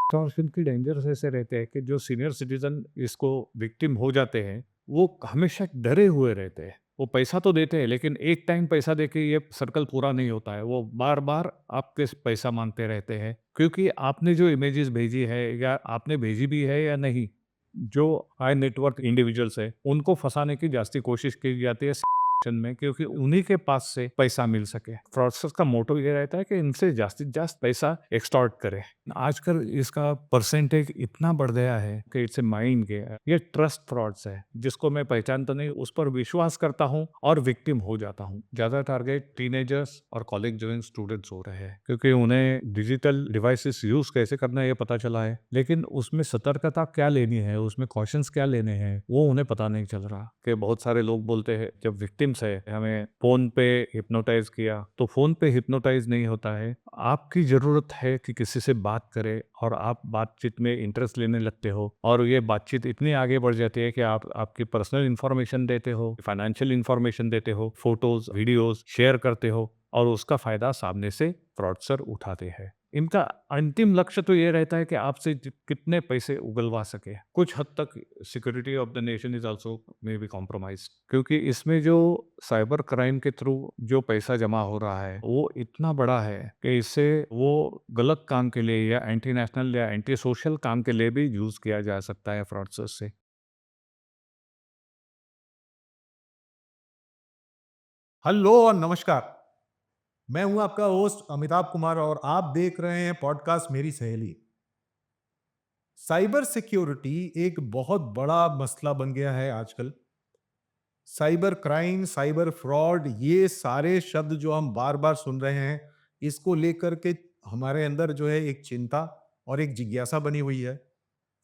Extortion के dangers ऐसे रहते हैं कि जो सीनियर सिटीजन इसको विक्टिम हो जाते हैं, वो हमेशा डरे हुए रहते हैं। वो पैसा तो देते हैं, लेकिन एक टाइम पैसा देके ये सर्कल पूरा नहीं होता है। वो बार-बार आपके स पैसा माँगते रहते हैं, क्योंकि आपने जो इमेजेस भेजी है या आपने भेजी भी है या नहीं, जो हाई नेटवर्थ इंडिविजुअल्स हैं, उनको फँसाने की जास्ती कोशिश की जाती है में, क्योंकि उन्हीं के पास से पैसा मिल सके। फ्रॉडस्टर्स का मोटो ये रहता है कि इनसे जास्तीत पैसा एक्सटॉर्ट करें। आजकल इसका परसेंटेज इतना बढ़ गया है कि इट्स ए माइंड गेम। ये ट्रस्ट फ्रॉड्स है, जिसको मैं पहचानता नहीं, उस पर विश्वास करता हूँ और विक्टिम हो जाता हूँ। ज्यादा टारगेट टीनेजर्स और कॉलेज गोइंग स्टूडेंट्स हो रहे हैं, क्योंकि उन्हें डिजिटल डिवाइसेस यूज कैसे करना है ये पता चला है, लेकिन उसमें सतर्कता क्या लेनी है, उसमें कॉशंस क्या लेने हैं, वो उन्हें पता नहीं चल रहा। कि बहुत सारे लोग बोलते हैं, जब विक्टिम्स है हमें फोन पे हिप्नोटाइज किया, तो फोन पे हिप्नोटाइज नहीं होता है। आपकी जरूरत है कि किसी से बात करे और आप बातचीत में इंटरेस्ट लेने लगते हो, और ये बातचीत इतनी आगे बढ़ जाती है कि आप आपकी पर्सनल इंफॉर्मेशन देते हो, फाइनेंशियल इंफॉर्मेशन देते हो, फोटोज वीडियोज शेयर करते हो, और उसका फायदा सामने से फ्रॉडस्टर उठाते हैं। इनका अंतिम लक्ष्य तो ये रहता है कि आपसे कितने पैसे उगलवा सके। कुछ हद तक security of the nation is also may be compromised, क्योंकि इसमें जो साइबर क्राइम के थ्रू जो पैसा जमा हो रहा है वो इतना बड़ा है कि इससे वो गलत काम के लिए या एंटी नेशनल या एंटी सोशल काम के लिए भी यूज किया जा सकता है फ्रॉडस्टर्स से। हेलो और नमस्कार। मैं हूं आपका होस्ट अमिताभ कुमार और आप देख रहे हैं पॉडकास्ट मेरी सहेली। साइबर सिक्योरिटी एक बहुत बड़ा मसला बन गया है आजकल। साइबर क्राइम, साइबर फ्रॉड, ये सारे शब्द जो हम बार-बार सुन रहे हैं, इसको लेकर के हमारे अंदर जो है एक चिंता और एक जिज्ञासा बनी हुई है।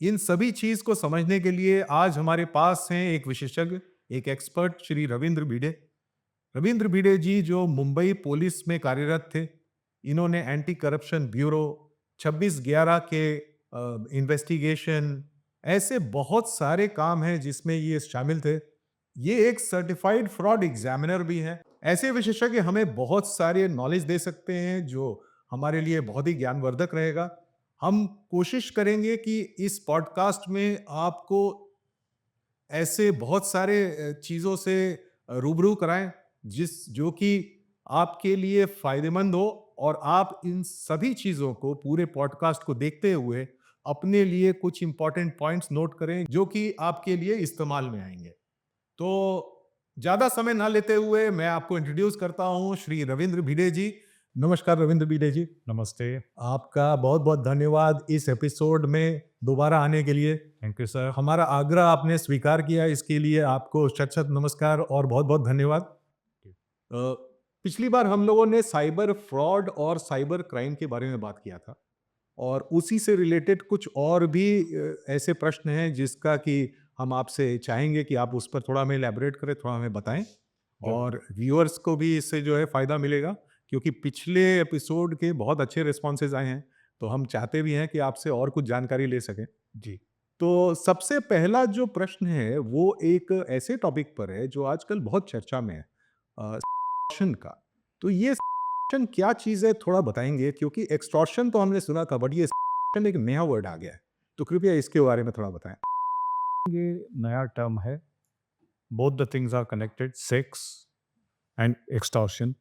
इन सभी चीज को समझने के लिए आज हमारे पास हैं एक विशेषज्ञ, एक एक्सपर्ट श्री रविंद्र भिड़े। रविंद्र भिड़े जी जो मुंबई पुलिस में कार्यरत थे, इन्होंने एंटी करप्शन ब्यूरो, 26/11 के इन्वेस्टिगेशन, ऐसे बहुत सारे काम हैं जिसमें ये शामिल थे। ये एक सर्टिफाइड फ्रॉड एग्जामिनर भी हैं। ऐसे विशेषज्ञ हमें बहुत सारे नॉलेज दे सकते हैं जो हमारे लिए बहुत ही ज्ञानवर्धक रहेगा। हम कोशिश करेंगे कि इस पॉडकास्ट में आपको ऐसे बहुत सारे चीज़ों से रूबरू कराएँ, जिस जो कि आपके लिए फ़ायदेमंद हो और आप इन सभी चीज़ों को पूरे पॉडकास्ट को देखते हुए अपने लिए कुछ इम्पोर्टेंट पॉइंट्स नोट करें, जो कि आपके लिए इस्तेमाल में आएँगे। तो ज़्यादा समय ना लेते हुए मैं आपको इंट्रोड्यूस करता हूँ श्री रविंद्र भिड़े जी। नमस्कार रविंद्र भिड़े जी। नमस्ते। आपका बहुत-बहुत धन्यवाद इस एपिसोड में दोबारा आने के लिए। Thank you sir. हमारा आग्रह आपने स्वीकार किया, इसके लिए आपको शत-शत नमस्कार और बहुत-बहुत धन्यवाद। अ, पिछली बार हम लोगों ने साइबर फ्रॉड और साइबर क्राइम के बारे में बात किया था और उसी से रिलेटेड कुछ और भी ऐसे प्रश्न हैं जिसका कि हम आपसे चाहेंगे कि आप उस पर थोड़ा हमें इलैबोरेट करें, थोड़ा हमें बताएँ और व्यूअर्स को भी इससे जो है फ़ायदा मिलेगा, क्योंकि पिछले एपिसोड के बहुत अच्छे रिस्पॉन्सेज़ आए हैं, तो हम चाहते भी हैं कि आपसे और कुछ जानकारी ले सकें। जी। तो सबसे पहला जो प्रश्न है वो एक ऐसे टॉपिक पर है जो आजकल बहुत चर्चा में है, एक्सटॉर्शन का। तो ये एक्सटॉर्शन क्या चीज़ है थोड़ा बताएँगे? क्योंकि एक्सटॉर्शन तो हमने सुना था, बट ये एक्सटॉर्शन एक नया वर्ड आ गया है। तो कृपया इसके बारे में थोड़ा बताएँ। ये नया टर्म है। Both the things are connected, sex and extortion.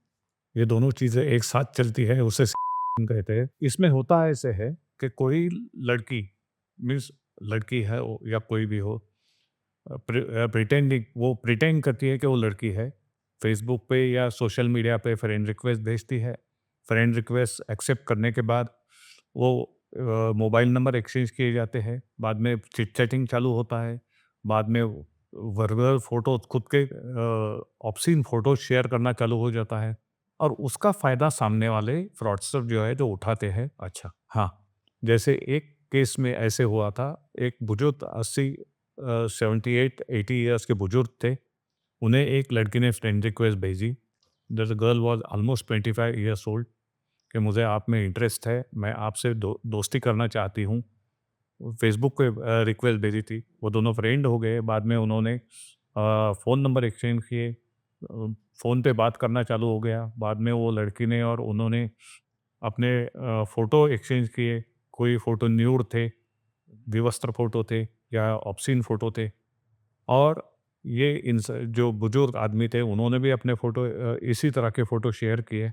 ये दोनों चीज़ें एक साथ चलती है, उसे कहते हैं। इसमें होता ऐसे है कि कोई लड़की, मीन्स लड़की है या कोई भी हो, प्रिटेंडिंग, वो प्रिटेंड करती है कि वो लड़की है। फेसबुक पे या सोशल मीडिया पे फ्रेंड रिक्वेस्ट भेजती है। फ्रेंड रिक्वेस्ट एक्सेप्ट करने के बाद वो मोबाइल नंबर एक्सचेंज किए जाते हैं। बाद में चिट चैटिंग चालू होता है। बाद में वर्बल फोटो, खुद के ऑब्सीन फोटो शेयर करना चालू हो जाता है, और उसका फ़ायदा सामने वाले फ्रॉडस्टर जो है जो उठाते हैं। अच्छा, हाँ, जैसे एक केस में ऐसे हुआ था। एक बुजुर्ग 78-80 ईयर्स के बुजुर्ग थे। उन्हें एक लड़की ने फ्रेंड रिक्वेस्ट भेजी। The girl was almost 25 years old, कि मुझे आप में इंटरेस्ट है, मैं आपसे दोस्ती करना चाहती हूँ। फेसबुक पे रिक्वेस्ट भेजी थी। वो दोनों फ्रेंड हो गए। बाद में उन्होंने फ़ोन नंबर एक्सचेंज किए। फ़ोन पे बात करना चालू हो गया। बाद में वो लड़की ने और उन्होंने अपने फ़ोटो एक्सचेंज किए। कोई फ़ोटो न्यूड थे, विवस्त्र फ़ोटो थे या ऑब्स्सीन फ़ोटो थे। और ये जो बुजुर्ग आदमी थे उन्होंने भी अपने फ़ोटो इसी तरह के फ़ोटो शेयर किए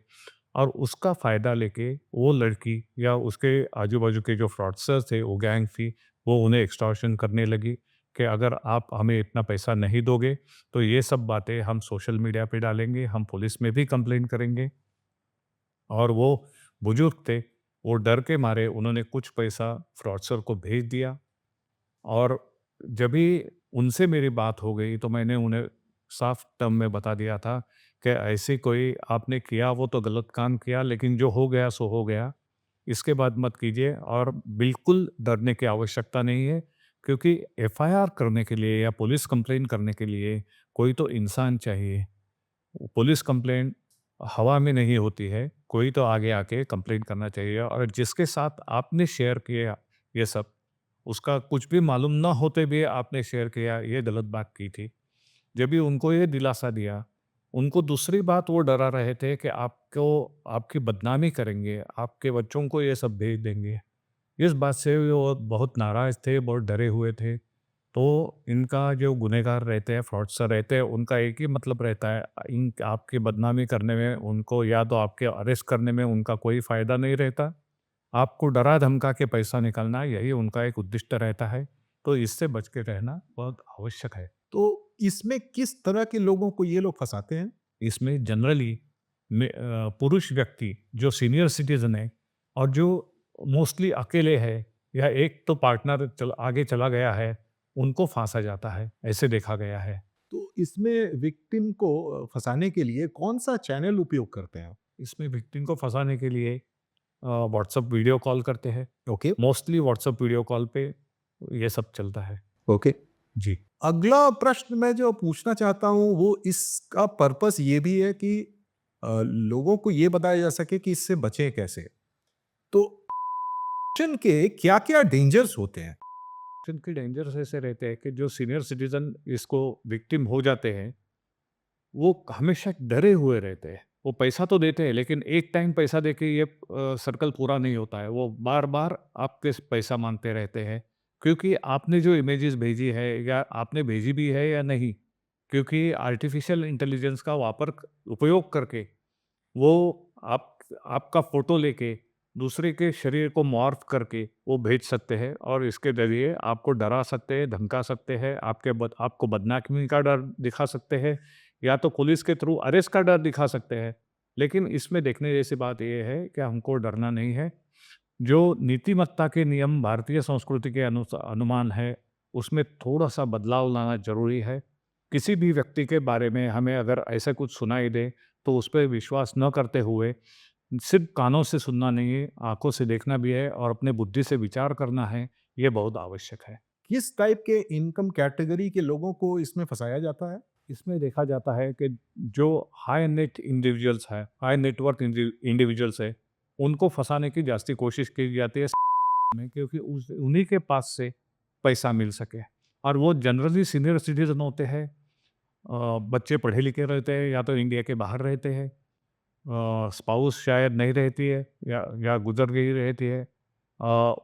और उसका फ़ायदा लेके वो लड़की या उसके आजू-बाजू के जो फ्रॉडस्टर्स थे, वो गैंग थी, वो उन्हें एक्सटॉर्शन करने लगी कि अगर आप हमें इतना पैसा नहीं दोगे, तो ये सब बातें हम सोशल मीडिया पे डालेंगे, हम पुलिस में भी कंप्लेंट करेंगे। और वो बुजुर्ग थे, वो डर के मारे उन्होंने कुछ पैसा फ्रॉडस्टर को भेज दिया। और जब भी उनसे मेरी बात हो गई तो मैंने उन्हें साफ टर्म में बता दिया था कि ऐसे कोई आपने किया वो तो गलत काम किया, लेकिन जो हो गया सो हो गया। इसके बाद मत कीजिए और बिल्कुल डरने की आवश्यकता नहीं है, क्योंकि एफआईआर करने के लिए या पुलिस कंप्लेंट करने के लिए कोई तो इंसान चाहिए। पुलिस कंप्लेंट हवा में नहीं होती है, कोई तो आगे आके कंप्लेंट करना चाहिए। और जिसके साथ आपने शेयर किया ये सब, उसका कुछ भी मालूम ना होते भी आपने शेयर किया, ये गलत बात की थी। जब भी उनको ये दिलासा दिया, उनको दूसरी बात वो डरा रहे थे कि आपको आपकी बदनामी करेंगे, आपके बच्चों को ये सब भेज देंगे। इस बात से वो बहुत नाराज़ थे, बहुत डरे हुए थे। तो इनका जो गुनहगार रहते हैं, फ्रॉडस्टर रहते हैं, उनका एक ही मतलब रहता है, इन आपकी बदनामी करने में उनको, या तो आपके अरेस्ट करने में उनका कोई फ़ायदा नहीं रहता। आपको डरा-धमका के पैसा निकालना, यही उनका एक उद्दिष्ट रहता है। तो इससे बच के रहना बहुत आवश्यक है। तो इसमें किस तरह के लोगों को ये लोग फँसाते हैं? इसमें जनरली पुरुष व्यक्ति जो सीनियर सिटीज़न है और जो मोस्टली अकेले है या एक तो पार्टनर आगे चला गया है, उनको फांसा जाता है, ऐसे देखा गया है। तो इसमें विक्टिम को फँसाने के लिए कौन-सा चैनल उपयोग करते हैं आप? इसमें विक्टिम को फंसाने के लिए व्हाट्सएप वीडियो कॉल करते हैं। Okay, mostly WhatsApp video call पे ये सब चलता है। ओके। जी। अगला प्रश्न मैं जो पूछना चाहता हूँ वो इसका पर्पस ये भी है कि लोगों को ये बताया जा सके कि इससे बचें कैसे? तो एक्शन के क्या-क्या डेंजर्स होते हैं? इनके डेंजर्स ऐसे रहते हैं कि जो सीनियर सिटीजन इसको विक्टिम हो जाते हैं, वो हमेशा डरे हुए रहते हैं। वो पैसा तो देते हैं, लेकिन एक टाइम पैसा देके ये सर्कल पूरा नहीं होता है। वो बार-बार आपके से पैसा माँगते रहते हैं, क्योंकि आपने जो इमेजेस भेजी है या आपने भेजी भी है या नहीं, क्योंकि आर्टिफ़िशियल इंटेलिजेंस का उपयोग करके वो आप आपका फ़ोटो लेके दूसरे के शरीर को मॉर्फ करके वो भेज सकते हैं और इसके ज़रिए आपको डरा सकते हैं, धमका सकते हैं, आपको बदनामी का डर दिखा सकते हैं, या तो पुलिस के थ्रू अरेस्ट का डर दिखा सकते हैं। लेकिन इसमें देखने जैसी बात ये है कि हमको डरना नहीं है। जो नीतिमत्ता के नियम भारतीय संस्कृति के अनुमान है, उसमें थोड़ा-सा बदलाव लाना ज़रूरी है। किसी भी व्यक्ति के बारे में हमें अगर ऐसा कुछ सुनाई दे, तो उस पे विश्वास न करते हुए सिर्फ़ कानों से सुनना नहीं है, आँखों से देखना भी है और अपने बुद्धि से विचार करना है, ये बहुत आवश्यक है। किस टाइप के इनकम कैटेगरी के लोगों को इसमें फँसाया जाता है? इसमें देखा जाता है कि जो हाई नेटवर्थ इंडिविजुअल्स हैं, उनको फँसाने की जास्ती कोशिश की जाती है में, क्योंकि उस उन्हीं के पास से पैसा मिल सके। और वो जनरली सीनियर सिटीज़न होते हैं। बच्चे पढ़े लिखे रहते हैं या तो इंडिया के बाहर रहते हैं। स्पाउस शायद नहीं रहती है या गुज़र गई रहती है।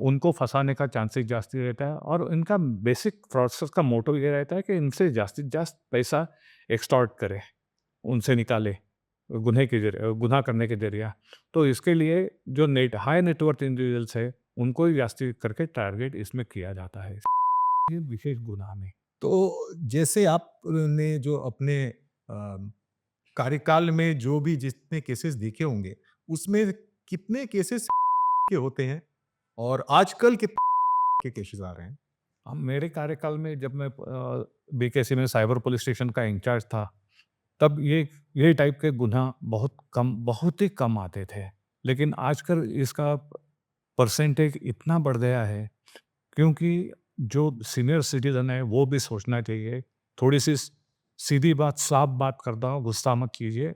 उनको फँसाने का चांसेस जास्ती रहता है और इनका बेसिक प्रोसेस का मोटो ये रहता है कि इनसे जास्ती जास्त पैसा एक्सटॉर्ट करें, उनसे निकाले, गुनाह करने के ज़रिया। तो इसके लिए जो हाई नेटवर्थ इंडिविजुअल्स है, उनको ही जास्ती करके टारगेट इसमें किया जाता है, ये विशेष गुनाह में। तो जैसे आपने जो अपने अ, कार्यकाल में जो भी जितने केसेस देखे होंगे, उसमें कितने केसेस के होते हैं? और आजकल कितने के केसेस आ रहे हैं? हम मेरे कार्यकाल में जब मैं बीकेसी में साइबर पुलिस स्टेशन का इंचार्ज था, तब ये टाइप के गुनाह बहुत ही कम आते थे। लेकिन आजकल इसका परसेंटेज इतना बढ़ गया है, क्योंकि जो सीनियर सिटीज़न है वो भी सोचना चाहिए। थोड़ी-सी सीधी बात, साफ बात करता हूँ, गुस्सा मत कीजिए।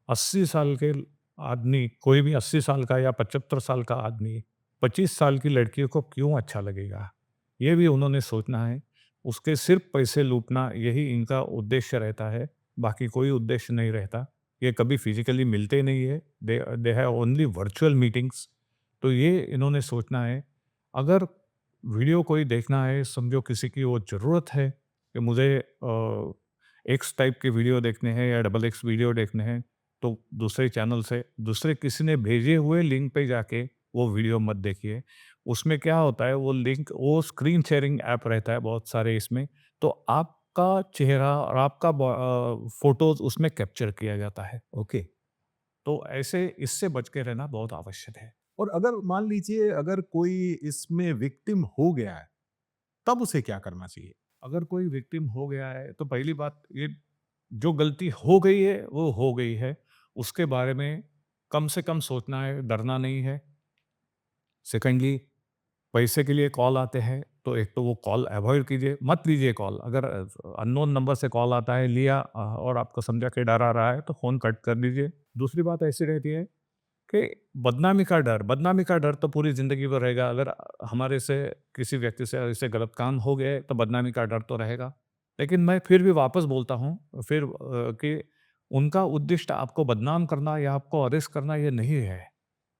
80 साल के आदमी, कोई भी 80 साल का या 75 साल का आदमी 25 साल की लड़की को क्यों अच्छा लगेगा? ये भी उन्होंने सोचना है। उसके सिर्फ़ पैसे लूटना यही इनका उद्देश्य रहता है, बाकी कोई उद्देश्य नहीं रहता। ये कभी फिज़िकली मिलते नहीं है, they they have only virtual meetings. तो ये इन्होंने सोचना है अगर वीडियो कोई देखना है, समझो किसी की वो ज़रूरत है कि मुझे एक्स टाइप के वीडियो देखने हैं या डबल एक्स वीडियो देखने हैं, तो दूसरे चैनल से दूसरे किसी ने भेजे हुए लिंक पे जाके वो वीडियो मत देखिए। उसमें क्या होता है, वो लिंक वो स्क्रीन शेयरिंग ऐप रहता है बहुत सारे इसमें, तो आपका चेहरा और आपका फ़ोटोज़ उसमें कैप्चर किया जाता है। ओके। तो ऐसे इससे बच के रहना बहुत आवश्यक है। और अगर मान लीजिए अगर कोई इसमें विक्टिम हो गया है, तब उसे क्या करना चाहिए? अगर कोई विक्टिम हो गया है तो पहली बात ये, जो गलती हो गई है वो हो गई है, उसके बारे में कम से कम सोचना है, डरना नहीं है। सेकंडली, पैसे के लिए कॉल आते हैं तो एक तो वो कॉल अवॉइड कीजिए, मत लीजिए कॉल। अगर अननोन नंबर से कॉल आता है, लिया और आपको समझा के डरा रहा है तो फ़ोन कट कर दीजिए। दूसरी बात ऐसी रहती है कि बदनामी का डर तो पूरी ज़िंदगी भर रहेगा। अगर हमारे से किसी व्यक्ति से ऐसे गलत काम हो गए तो बदनामी का डर तो रहेगा। लेकिन मैं फिर भी वापस बोलता हूँ फिर कि उनका उद्देश्य आपको बदनाम करना या आपको अरेस्ट करना ये नहीं है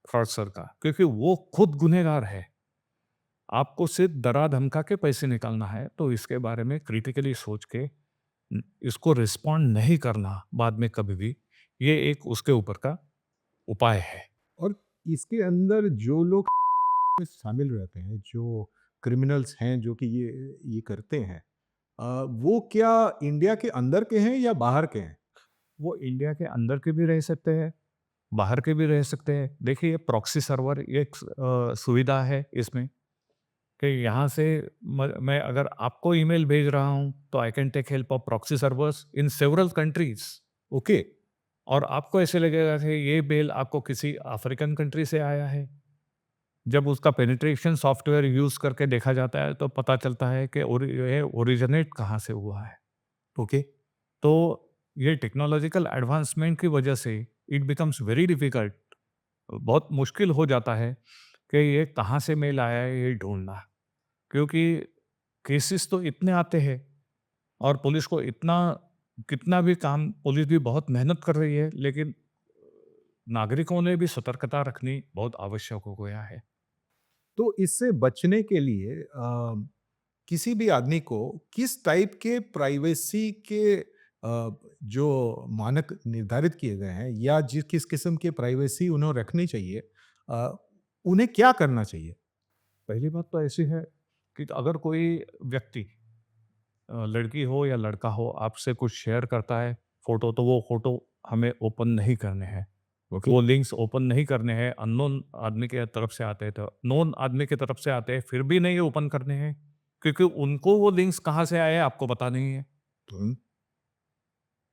फ्रॉडस्टर का, क्योंकि वो खुद गुनहगार है। आपको सिर्फ़ डरा-धमका के पैसे निकालना है, तो इसके बारे में क्रिटिकली सोच के इसको रिस्पॉन्ड नहीं करना बाद में कभी भी, ये एक उसके ऊपर का उपाय है। और इसके अंदर जो लोग में शामिल रहते हैं, जो क्रिमिनल्स हैं जो कि ये करते हैं, वो क्या इंडिया के अंदर के हैं या बाहर के हैं? वो इंडिया के अंदर के भी रह सकते हैं, बाहर के भी रह सकते हैं। देखिए, प्रॉक्सी सर्वर एक सुविधा है इसमें कि यहाँ से मैं अगर आपको ईमेल भेज रहा हूँ, तो I can take help of proxy servers in several countries. Okay. और आपको ऐसे लगेगा कि ये मेल आपको किसी अफ्रीकन कंट्री से आया है। जब उसका पेनिट्रेशन सॉफ्टवेयर यूज़ करके देखा जाता है, तो पता चलता है कि ये ओरिजिनेट कहाँ से हुआ है। ओके। तो ये टेक्नोलॉजिकल एडवांसमेंट की वजह से इट बिकम्स वेरी डिफिकल्ट, बहुत मुश्किल हो जाता है कि ये कहाँ से मेल आया है ये ढूंढना, क्योंकि केसेस तो इतने आते हैं और पुलिस को इतना, कितना भी काम पुलिस भी बहुत मेहनत कर रही है, लेकिन नागरिकों ने भी सतर्कता रखनी बहुत आवश्यक हो गया है। तो इससे बचने के लिए किसी भी आदमी को किस टाइप के प्राइवेसी के जो मानक निर्धारित किए गए हैं या जिस किस किस्म के प्राइवेसी उन्हें रखनी चाहिए, अ, उन्हें क्या करना चाहिए? पहली बात तो ऐसी है कि अगर कोई व्यक्ति, लड़की हो या लड़का हो, आपसे कुछ शेयर करता है फोटो, तो वो फोटो हमें ओपन नहीं करने हैं। ओके। वो लिंक्स ओपन नहीं करने हैं। अननोन आदमी के तरफ से आते हैं तो नोन आदमी की तरफ से आते हैं, फिर भी नहीं ओपन करने हैं, क्योंकि उनको वो लिंक्स कहाँ से आए आपको पता नहीं है। हुँ।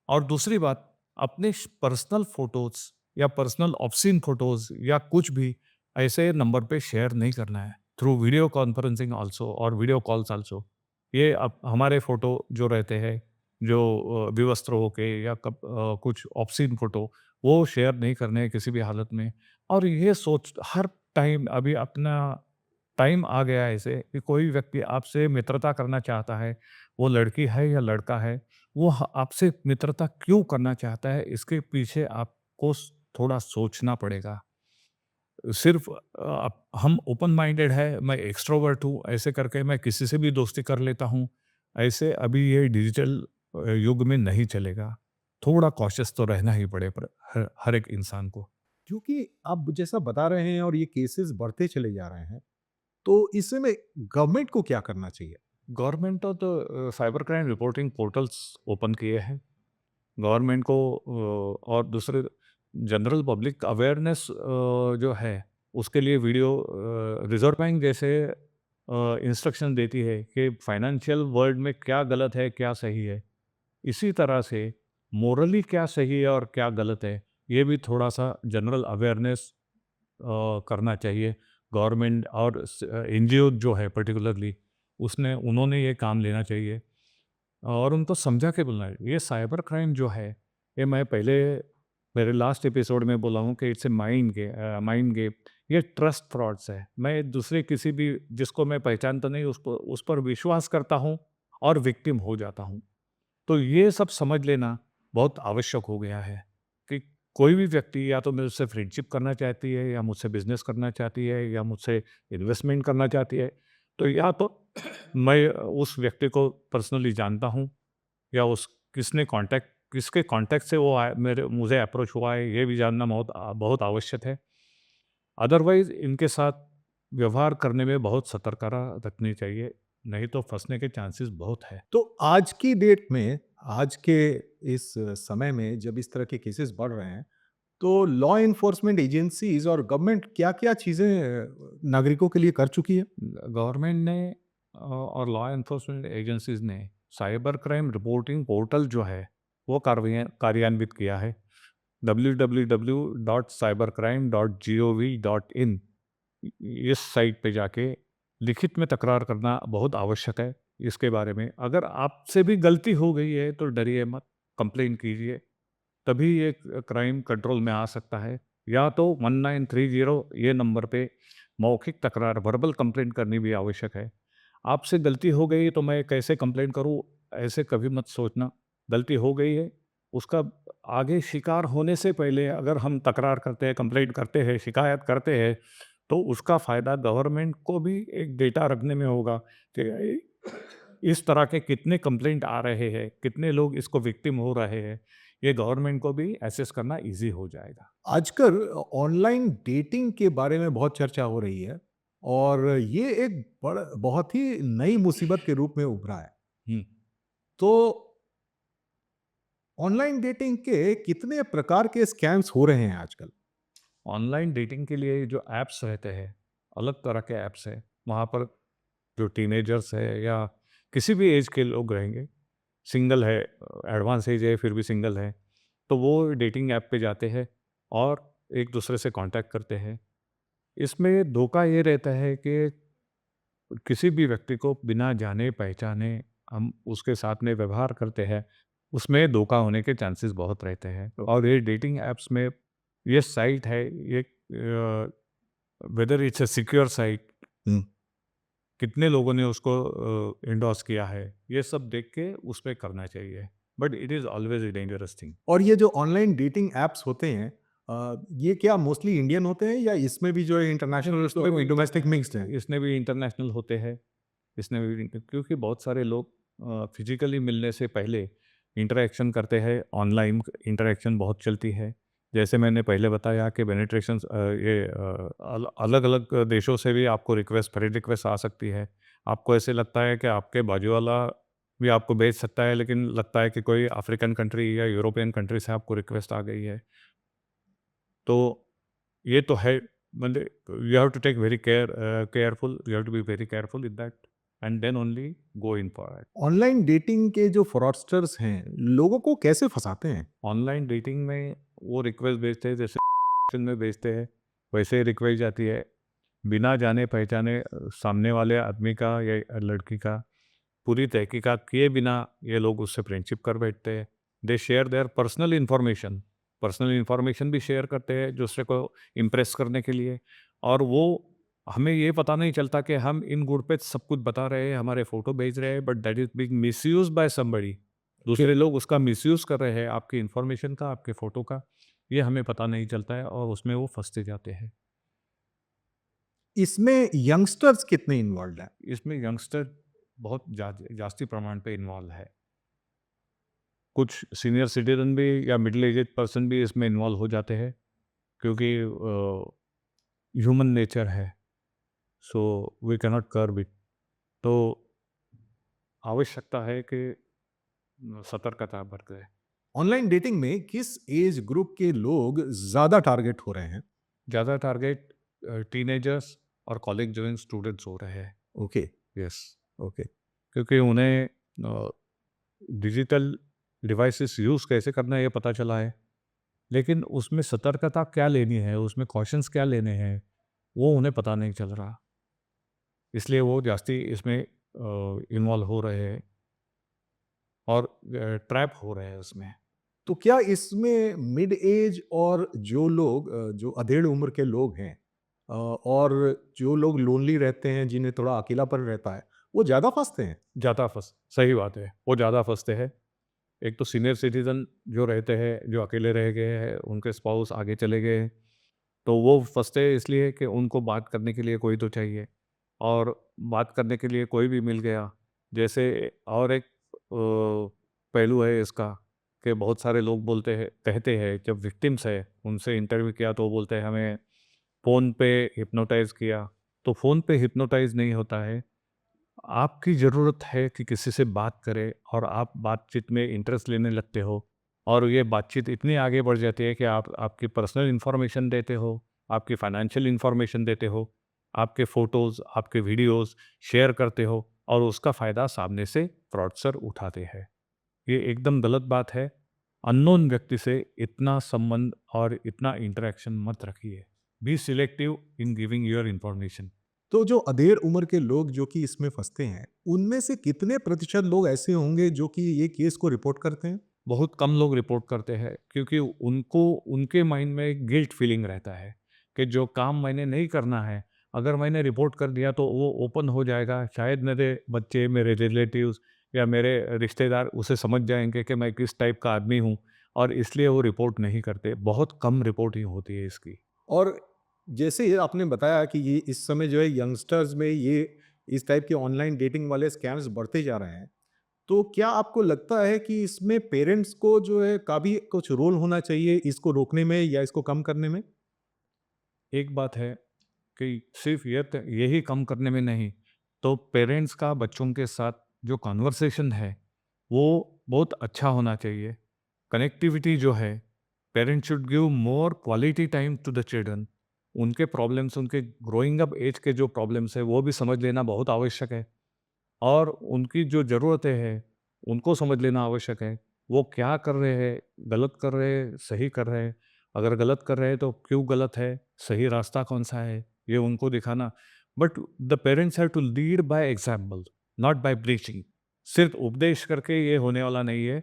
और दूसरी बात, अपने पर्सनल फोटोज या पर्सनल ऑब्ससीन फोटोज या कुछ भी ऐसे नंबर पे शेयर नहीं करना है, थ्रू वीडियो कॉन्फ्रेंसिंग आल्सो और वीडियो कॉल्स आल्सो। ये अब हमारे फोटो जो रहते हैं, जो विवस्त्र होके या कुछ ऑब्ससीन फोटो, वो शेयर नहीं करने हैं किसी भी हालत में। और ये सोच हर टाइम, अभी अपना टाइम आ गया है ऐसे कि कोई व्यक्ति आपसे मित्रता करना चाहता है, वो लड़की है या लड़का है, वो आपसे मित्रता क्यों करना चाहता है, इसके पीछे आपको थोड़ा सोचना पड़ेगा। सिर्फ हम ओपन माइंडेड है, मैं एक्सट्रोवर्ट हूँ, ऐसे करके मैं किसी से भी दोस्ती कर लेता हूँ, ऐसे अभी ये डिजिटल युग में नहीं चलेगा। थोड़ा कॉशियस तो रहना ही पड़े पर हर एक इंसान को। क्योंकि आप जैसा बता रहे हैं और ये केसेस बढ़ते चले जा रहे हैं, तो इस में गवर्नमेंट को क्या करना चाहिए? गवर्नमेंट तो cyber crime reporting portals open किए हैं। गवर्नमेंट को और दूसरे जनरल पब्लिक अवेयरनेस जो है, उसके लिए वीडियो रिजर्व बैंक जैसे इंस्ट्रक्शन देती है कि फाइनेंशियल वर्ल्ड में क्या गलत है क्या सही है, इसी तरह से मोरली क्या सही है और क्या गलत है, ये भी थोड़ा सा जनरल अवेयरनेस करना चाहिए। गवर्नमेंट और एनजीओ जो है पर्टिकुलरली, उसने उन्होंने ये काम लेना चाहिए और उनको समझा के बोलना है। ये साइबर क्राइम जो है, ये मैं पहले मेरे लास्ट एपिसोड में बोला हूँ कि इट्स ए माइंड गेम। ये ट्रस्ट फ्रॉड्स है। मैं दूसरे किसी भी जिसको मैं पहचानता नहीं उसको उस पर विश्वास करता हूँ और विक्टिम हो जाता हूँ। तो ये सब समझ लेना बहुत आवश्यक हो गया है कि कोई भी व्यक्ति या तो मुझसे फ्रेंडशिप करना चाहती है, या मुझसे बिज़नेस करना चाहती है, या मुझसे इन्वेस्टमेंट करना चाहती है, तो या तो मैं उस व्यक्ति को पर्सनली जानता हूँ, या उस किसके कॉन्टैक्ट से वो मेरे मुझे अप्रोच हुआ है, ये भी जानना बहुत आवश्यक है। अदरवाइज़ इनके साथ व्यवहार करने में बहुत सतर्कता रखनी चाहिए, नहीं तो फँसने के चांसेस बहुत है। तो आज की डेट में, आज के इस समय में जब इस तरह के केसेस बढ़ रहे हैं, तो लॉ एनफोर्समेंट एजेंसीज़ और गवर्नमेंट क्या-क्या चीज़ें नागरिकों के लिए कर चुकी है? गवर्नमेंट ने और लॉ एनफोर्समेंट एजेंसीज ने साइबर क्राइम रिपोर्टिंग पोर्टल जो है वो कार्यान्वित किया है। www.cybercrime.gov.in इस साइट पे जाके लिखित में तकरार करना बहुत आवश्यक है। इसके बारे में अगर आपसे भी गलती हो गई है तो डरिए मत, कंप्लेन कीजिए, तभी ये क्राइम कंट्रोल में आ सकता है। या तो 1930 ये नंबर पे मौखिक तकरार वर्बल कंप्लेंट करनी भी आवश्यक है। आपसे गलती हो गई तो मैं कैसे कंप्लेंट करूं, ऐसे कभी मत सोचना। गलती हो गई है, उसका आगे शिकार होने से पहले अगर हम तकरार करते हैं, कंप्लेंट करते हैं, शिकायत करते हैं, तो उसका फ़ायदा गवर्नमेंट को भी एक डेटा रखने में होगा कि इस तरह के कितने कंप्लेंट आ रहे हैं, कितने लोग इसको विक्टिम हो रहे हैं। ये गवर्नमेंट को भी एसेस करना ईज़ी हो जाएगा। आजकल ऑनलाइन डेटिंग के बारे में बहुत चर्चा हो रही है और ये एक बहुत ही नई मुसीबत के रूप में उभरा है। हुँ। तो ऑनलाइन डेटिंग के कितने प्रकार के स्कैम्स हो रहे हैं आजकल? ऑनलाइन डेटिंग के लिए जो ऐप्स रहते हैं, अलग तरह के ऐप्स हैं। वहाँ पर जो टीनेजर्स है या किसी भी एज के लोग रहेंगे, सिंगल है, एडवांस एज है फिर भी सिंगल है, तो वो डेटिंग ऐप पे जाते हैं और एक दूसरे से कांटेक्ट करते हैं। इसमें धोखा ये रहता है कि किसी भी व्यक्ति को बिना जाने पहचाने हम उसके साथ में व्यवहार करते हैं, उसमें धोखा होने के चांसेस बहुत रहते हैं। और ये डेटिंग ऐप्स में ये साइट है, ये whether it's a secure site, हुँ। कितने लोगों ने उसको एंडोर्स किया है, ये सब देख के उस पे करना चाहिए। But it is always a dangerous thing. और ये जो ऑनलाइन डेटिंग ऐप्स होते हैं ये क्या मोस्टली इंडियन होते हैं या इसमें भी जो है इंटरनेशनल इसमें भी डोमेस्टिक मिक्स्ड है? इसमें भी इंटरनेशनल होते हैं, इसमें भी क्योंकि बहुत सारे लोग फिजिकली मिलने से पहले इंटरेक्शन करते हैं, ऑनलाइन इंटरेक्शन बहुत चलती है। जैसे मैंने पहले बताया कि पेनिट्रेशन ये अलग अलग देशों से भी आपको रिक्वेस्ट, फ्रेंड रिक्वेस्ट आ सकती है। आपको ऐसे लगता है कि आपके बाजू वाला भी आपको भेज सकता है, लेकिन लगता है कि कोई अफ्रीकन कंट्री या यूरोपियन कंट्री से आपको रिक्वेस्ट आ गई है। तो ये तो है, मतलब you have to take very careful, you have to be very careful with that and then only go in for it. Online dating के जो फ्रॉडस्टर्स हैं, लोगों को कैसे फँसाते हैं? ऑनलाइन डेटिंग में वो रिक्वेस्ट भेजते हैं जैसे में भेजते हैं, वैसे ही रिक्वेस्ट जाती है। बिना जाने पहचाने सामने वाले आदमी का या लड़की का पूरी तहकीकात किए बिना ये लोग उससे फ्रेंडशिप कर बैठते हैं। दे शेयर देयर पर्सनल इन्फॉर्मेशन भी शेयर करते हैं दूसरे को इम्प्रेस करने के लिए। और वो हमें ये पता नहीं चलता कि हम इन गुड पे सब कुछ बता रहे हैं, हमारे फोटो भेज रहे हैं, but that is big misuse by somebody. दूसरे लोग उसका मिसयूज कर रहे हैं, आपकी इन्फॉर्मेशन का, आपके फोटो का। ये हमें पता नहीं चलता है और उसमें वो फंसते जाते हैं। इसमें यंगस्टर्स कितने इन्वॉल्व्ड हैं? इसमें यंगस्टर बहुत जास्ती प्रमाण पे इन्वॉल्व है। कुछ सीनियर सिटीजन भी या मिडिल एजेड पर्सन भी इसमें इन्वॉल्व हो जाते हैं, क्योंकि ह्यूमन नेचर है, सो वी कैनॉट कर्ब इट। तो आवश्यकता है कि सतर्कता बरतें। ऑनलाइन डेटिंग में किस एज ग्रुप के लोग ज़्यादा टारगेट हो रहे हैं? ज़्यादा टारगेट टीनेजर्स और कॉलेज गोइंग स्टूडेंट्स हो रहे हैं। Okay, yes, okay. क्योंकि उन्हें डिजिटल डिवाइसेस यूज़ कैसे करना है ये पता चला है, लेकिन उसमें सतर्कता क्या लेनी है, उसमें कॉशंस क्या लेने हैं, वो उन्हें पता नहीं चल रहा। इसलिए वो जास्ती इसमें इन्वॉल्व हो रहे हैं और ट्रैप हो रहे हैं उसमें। तो क्या इसमें मिड एज और जो लोग जो अधेड़ उम्र के लोग हैं और जो लोग लोनली रहते हैं, जिन्हें थोड़ा अकेलापन रहता है, वो ज़्यादा फँसते हैं? ज़्यादा फँस सही बात है, वो ज़्यादा फँसते हैं। एक तो सीनियर सिटीज़न जो रहते हैं, जो अकेले रह गए हैं, उनके स्पाउस आगे चले गए हैं, तो वो फँसते हैं इसलिए कि उनको बात करने के लिए कोई तो चाहिए, और बात करने के लिए कोई भी मिल गया। जैसे और एक पहलू है इसका कि बहुत सारे लोग बोलते हैं, कहते हैं, जब विक्टिम्स है उनसे इंटरव्यू किया तो वो बोलते हैं हमें फ़ोन पे हिप्नोटाइज़ किया। तो फ़ोन पे हिप्नोटाइज़ नहीं होता है। आपकी ज़रूरत है कि किसी से बात करें और आप बातचीत में इंटरेस्ट लेने लगते हो, और ये बातचीत इतनी आगे बढ़ जाती है कि आप आपकी पर्सनल इन्फॉर्मेशन देते हो, आपकी फाइनेंशियल इन्फॉर्मेशन देते हो, आपके फ़ोटोज़, आपके वीडियोज़ शेयर करते हो, और उसका फ़ायदा सामने से फ्रॉडस्टर उठाते हैं। ये एकदम गलत बात है। अननोन व्यक्ति से इतना संबंध और इतना इंटरैक्शन मत रखिए। Be selective in giving your information. तो जो अधेड़ उम्र के लोग जो कि इसमें फँसते हैं, उनमें से कितने प्रतिशत लोग ऐसे होंगे जो कि ये केस को रिपोर्ट करते हैं? बहुत कम लोग रिपोर्ट करते हैं, क्योंकि उनको उनके माइंड में एक गिल्ट फीलिंग रहता है कि जो काम मैंने नहीं करना है, अगर मैंने रिपोर्ट कर दिया तो वो ओपन हो जाएगा, शायद मेरे बच्चे, मेरे रिलेटिव्स या मेरे रिश्तेदार उसे समझ जाएंगे कि मैं किस टाइप का आदमी हूँ, और इसलिए वो रिपोर्ट नहीं करते। बहुत कम रिपोर्टिंग होती है इसकी। और जैसे ये आपने बताया कि ये इस समय जो है यंगस्टर्स में ये इस टाइप के ऑनलाइन डेटिंग वाले स्कैम्स बढ़ते जा रहे हैं। तो क्या आपको लगता है कि इसमें पेरेंट्स को जो है का भी कुछ रोल होना चाहिए इसको रोकने में या इसको कम करने में? एक बात है कि सिर्फ यही कम करने में नहीं, तो पेरेंट्स का बच्चों के साथ जो कन्वर्सेशन है, वो बहुत अच्छा होना चाहिए। कनेक्टिविटी जो है, parents should give more quality time to the children. उनके प्रॉब्लम्स, उनके ग्रोइंग अप एज के जो प्रॉब्लम्स है, वो भी समझ लेना बहुत आवश्यक है, और उनकी जो ज़रूरतें हैं, उनको समझ लेना आवश्यक है। वो क्या कर रहे हैं, गलत कर रहे हैं, सही कर रहे हैं? अगर गलत कर रहे हैं तो क्यों गलत है? सही रास्ता कौन-सा है? ये उनको दिखाना। But the parents have to lead by example, not by preaching. सिर्फ़ उपदेश करके ये होने वाला नहीं है,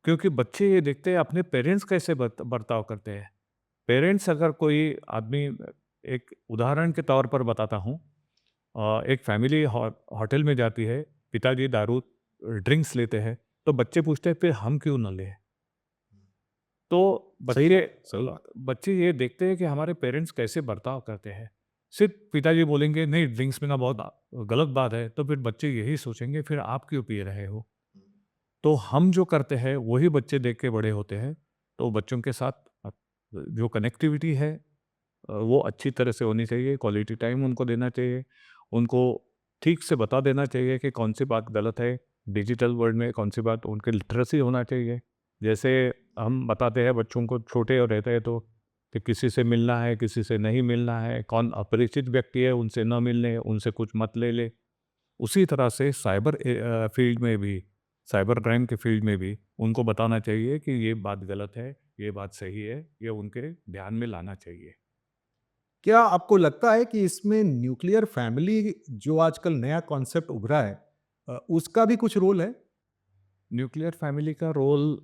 क्योंकि बच्चे ये देखते हैं अपने पेरेंट्स कैसे बर्ताव करते हैं। पेरेंट्स, अगर कोई आदमी, एक उदाहरण के तौर पर बताता हूँ, एक फैमिली होटल में जाती है, पिताजी दारू ड्रिंक्स लेते हैं, तो बच्चे पूछते हैं फिर हम क्यों ना लें? तो सही बच्चे बात है, सही बात है। बच्चे ये देखते हैं कि हमारे पेरेंट्स कैसे बर्ताव करते हैं। सिर्फ पिताजी बोलेंगे नहीं ड्रिंक्स पीना बहुत गलत बात है, तो फिर बच्चे यही सोचेंगे फिर आप क्यों पी रहे हो? तो हम जो करते हैं वही बच्चे देख के बड़े होते हैं। तो बच्चों के साथ जो कनेक्टिविटी है, वो अच्छी तरह से होनी चाहिए, क्वालिटी टाइम उनको देना चाहिए, उनको ठीक से बता देना चाहिए कि कौन सी बात गलत है, डिजिटल वर्ल्ड में कौन सी बात, उनके लिटरेसी होना चाहिए। जैसे हम बताते हैं बच्चों को, छोटे और रहते हैं तो, कि किसी से मिलना है, किसी से नहीं मिलना है, कौन अपरिचित व्यक्ति है उनसे न मिलने, उनसे कुछ मत ले ले। उसी तरह से फील्ड में भी, साइबर क्राइम के फील्ड में भी उनको बताना चाहिए कि ये बात गलत है, ये बात सही है, ये उनके ध्यान में लाना चाहिए। क्या आपको लगता है कि इसमें न्यूक्लियर फैमिली जो आजकल नया कॉन्सेप्ट उभरा है उसका भी कुछ रोल है? न्यूक्लियर फैमिली का रोल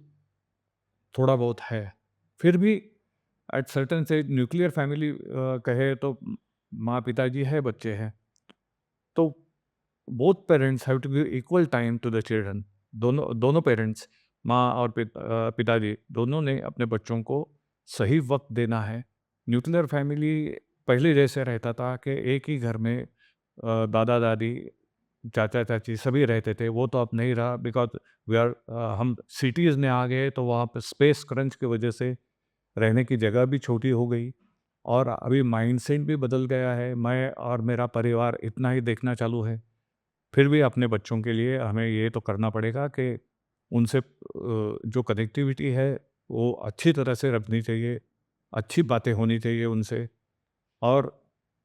थोड़ा बहुत है। फिर भी at certain stage nuclear family कहे तो माँ पिताजी है, बच्चे हैं, तो both parents have to give equal time to the children. दोनों दोनों पेरेंट्स, माँ और पिताजी, दोनों ने अपने बच्चों को सही वक्त देना है। न्यूक्लियर फैमिली पहले जैसे रहता था कि एक ही घर में दादा दादी, चाचा चाची सभी रहते थे, वो तो अब नहीं रहा, बिकॉज हम सिटीज़ में आ गए, तो वहाँ पे स्पेस क्रंच की वजह से रहने की जगह भी छोटी हो गई, और अभी माइंडसेट भी बदल गया है। मैं और मेरा परिवार इतना ही देखना चालू है। फिर भी अपने बच्चों के लिए हमें ये तो करना पड़ेगा कि उनसे जो कनेक्टिविटी है वो अच्छी तरह से रखनी चाहिए, अच्छी बातें होनी चाहिए उनसे, और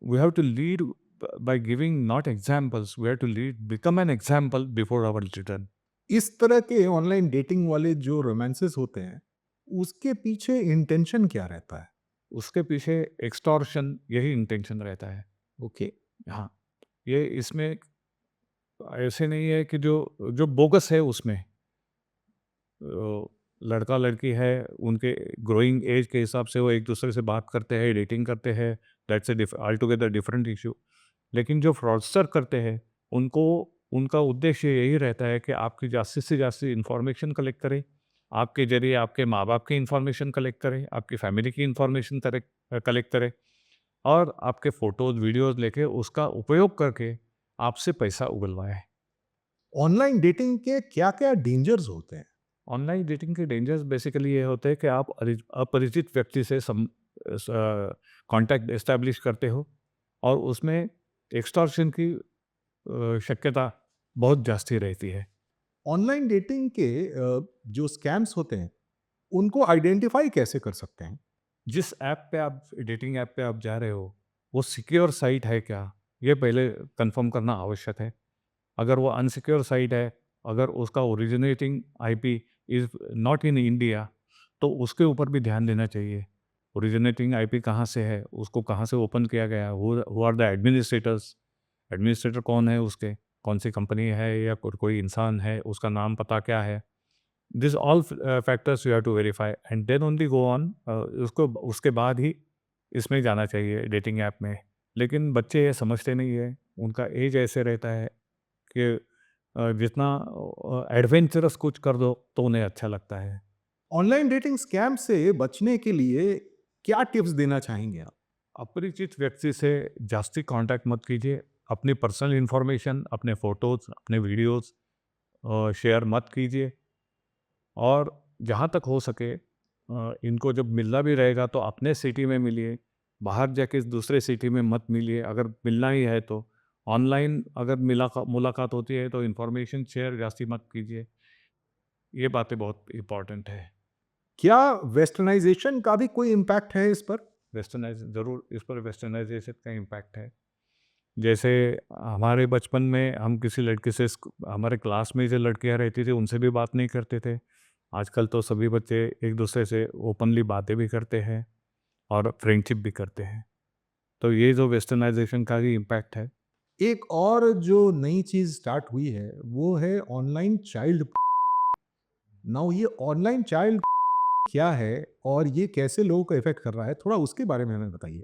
we have to lead by giving not examples, we have to lead become an example before our children. इस तरह के ऑनलाइन डेटिंग वाले जो रोमांसेस होते हैं, उसके पीछे इंटेंशन क्या रहता है? उसके पीछे एक्सटॉर्शन यही इंटेंशन रहता है। ओके। हाँ, ये इसमें ऐसे नहीं है कि जो जो बोगस है उसमें, लड़का लड़की है, उनके ग्रोइंग एज के हिसाब से वो एक दूसरे से बात करते हैं, डेटिंग करते हैं, that's a all together different issue. लेकिन जो फ्रॉडस्टर करते हैं, उनको उनका उद्देश्य यही रहता है कि आपकी जास्ती से जास्ती इन्फॉर्मेशन कलेक्ट करें, आपके ज़रिए आपके माँ-बाप की इन्फॉर्मेशन कलेक्ट करें, आपकी फैमिली की इन्फॉर्मेशन कलेक्ट करें और आपके फ़ोटोज़, वीडियोज़ लेके उसका उपयोग करके आपसे पैसा उगलवाएँ। ऑनलाइन डेटिंग के क्या-क्या डेंजर्स होते हैं? ऑनलाइन डेटिंग के डेंजर्स बेसिकली ये होते हैं कि आप अपरिचित व्यक्ति से कांटेक्ट एस्टैब्लिश करते हो और उसमें एक्सटॉर्शन की शक्यता बहुत जास्ती रहती है। ऑनलाइन डेटिंग के जो स्कैम्स होते हैं, उनको आइडेंटिफाई कैसे कर सकते हैं? जिस ऐप पे आप डेटिंग ऐप पे आप जा रहे हो, वो सिक्योर साइट है क्या? ये पहले कंफर्म करना आवश्यक है। अगर वो अनसिक्योर साइट है, अगर उसका originating IP is not in India, तो उसके ऊपर भी ध्यान देना चाहिए। ओरिजिनेटिंग आईपी कहाँ से है? उसको कहाँ से ओपन किया गया? Who are the administrators? Administrator कौन है उसके? कौन-सी कंपनी है या कोई इंसान है? उसका नाम पता क्या है? This all factors you have to verify and then only go on. उसको उसके बाद ही इसमें जाना चाहिए डेटिंग ऐप में। लेकिन बच्चे ये समझते नहीं है, उनका एज ऐसे रहता है कि जितना एडवेंचरस कुछ कर दो तो उन्हें अच्छा लगता है। ऑनलाइन डेटिंग स्कैम से बचने के लिए क्या टिप्स देना चाहेंगे आप? अपरिचित व्यक्ति से जास्ती कांटेक्ट मत कीजिए। अपनी पर्सनल इन्फॉर्मेशन, अपने फ़ोटोज़, अपने वीडियोज़ शेयर मत कीजिए और जहाँ तक हो सके इनको जब मिलना भी रहेगा तो अपने सिटी में मिलिए, बाहर जाके दूसरे सिटी में मत मिलिए। अगर मिलना ही है तो ऑनलाइन अगर मुलाकात होती है तो इन्फॉर्मेशन शेयर जास्ती मत कीजिए। ये बातें बहुत इम्पोर्टेंट है। क्या वेस्टर्नाइज़ेशन का भी कोई इम्पैक्ट है इस पर? वेस्टर्नाइज ज़रूर इस पर वेस्टर्नाइजेशन का इम्पैक्ट है। जैसे हमारे बचपन में हम किसी लड़के से हमारे क्लास में जो लड़कियां रहती थी उनसे भी बात नहीं करते थे। आजकल तो सभी बच्चे एक दूसरे से ओपनली बातें भी करते हैं और फ्रेंडशिप भी करते हैं। तो ये जो वेस्टर्नाइजेशन का ही इम्पैक्ट है। एक और जो नई चीज़ स्टार्ट हुई है, वो है ऑनलाइन चाइल्ड। नाउ ये ऑनलाइन चाइल्ड क्या है और ये कैसे लोगों को इफ़ेक्ट कर रहा है? थोड़ा उसके बारे में हमें बताइए।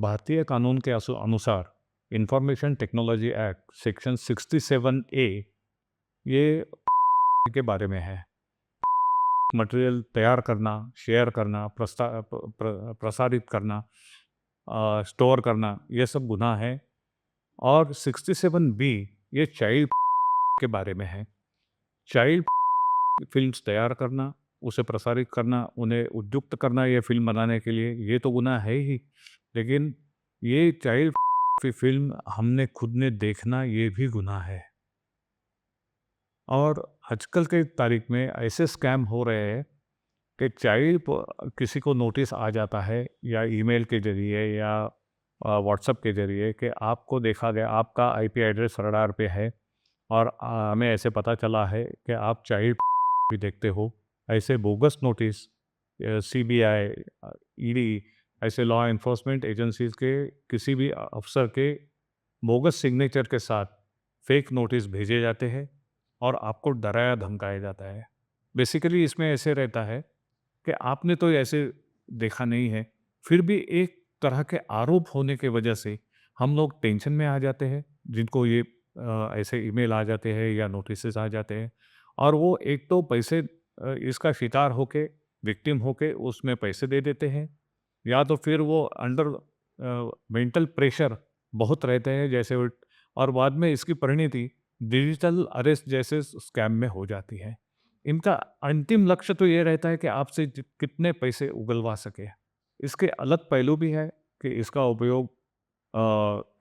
भारतीय कानून के अनुसार information technology act section 67A ये के बारे में है। मटेरियल तैयार करना, शेयर करना, प्रसारित करना, स्टोर करना, ये सब गुनाह है। और 67B ये चाइल्ड के बारे में है। चाइल्ड फिल्म्स तैयार करना, उसे प्रसारित करना, उन्हें उद्युक्त करना ये फ़िल्म बनाने के लिए, ये तो गुनाह है ही। लेकिन ये चाइल्ड फ़िल्म हमने खुद ने देखना ये भी गुनाह है। और आजकल के तारीख में ऐसे स्कैम हो रहे हैं कि किसी को नोटिस आ जाता है या ईमेल के ज़रिए या व्हाट्सएप के ज़रिए कि आपको देखा गया, आपका आईपी एड्रेस रडार पे है और हमें ऐसे पता चला है कि आप चाइल्ड भी देखते हो। ऐसे बोगस नोटिस सीबीआई, ईडी ऐसे लॉ एनफोर्समेंट एजेंसीज के किसी भी अफसर के बोगस सिग्नेचर के साथ फेक नोटिस भेजे जाते हैं और आपको डराया धमकाया जाता है। बेसिकली इसमें ऐसे रहता है कि आपने तो ऐसे देखा नहीं है, फिर भी एक तरह के आरोप होने की वजह से हम लोग टेंशन में आ जाते हैं, जिनको ये ऐसे ईमेल आ जाते हैं या नोटिसेस आ जाते हैं और वो एक तो पैसे इसका शिकार होके, विक्टिम होके उसमें पैसे दे देते हैं या तो फिर वो अंडर मेंटल प्रेशर बहुत रहते हैं जैसे और बाद में इसकी परिणति डिजिटल अरेस्ट जैसे स्कैम में हो जाती है। इनका अंतिम लक्ष्य तो ये रहता है कि आपसे कितने पैसे उगलवा सके। इसके अलग पहलू भी है कि इसका उपयोग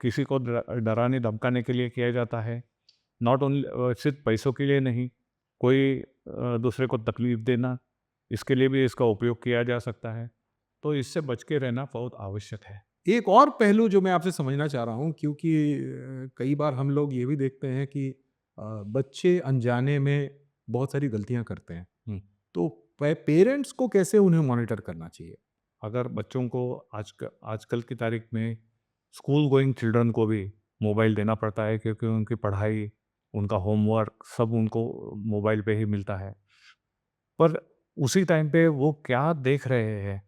किसी को डराने धमकाने के लिए किया जाता है। नॉट ओनली सिर्फ पैसों के लिए नहीं, कोई दूसरे को तकलीफ देना, इसके लिए भी इसका उपयोग किया जा सकता है। तो इससे बच के रहना बहुत आवश्यक है। एक और पहलू जो मैं आपसे समझना चाह रहा हूँ क्योंकि कई बार हम लोग ये भी देखते हैं कि बच्चे अनजाने में बहुत सारी गलतियाँ करते हैं। हम्म। तो पेरेंट्स को कैसे उन्हें मॉनिटर करना चाहिए? अगर बच्चों को आजकल की तारीख में स्कूल गोइंग चिल्ड्रन को भी मोबाइल देना पड़ता है क्योंकि उनकी पढ़ाई, उनका होमवर्क सब उनको मोबाइल पे ही मिलता है। पर उसी टाइम पे वो क्या देख रहे हैं,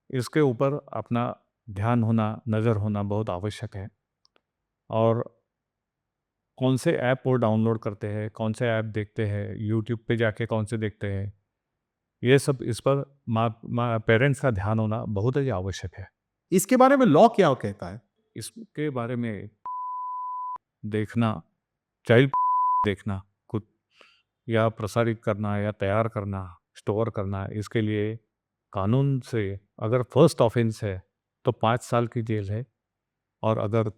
इसके ऊपर अपना ध्यान होना, नज़र होना बहुत आवश्यक है। और कौन से ऐप वो डाउनलोड करते हैं, कौन से ऐप देखते हैं, यूट्यूब पे जाके कौन से देखते हैं, ये सब इस पर माँ पेरेंट्स का ध्यान होना बहुत ही आवश्यक है। इसके बारे में लॉ क्या कहता है? इसके बारे में देखना, चाइल्ड देखना खुद या प्रसारित करना या तैयार करना, स्टोर करना, इसके लिए कानून से अगर फर्स्ट ऑफेंस है तो 5 साल की जेल है, और अगर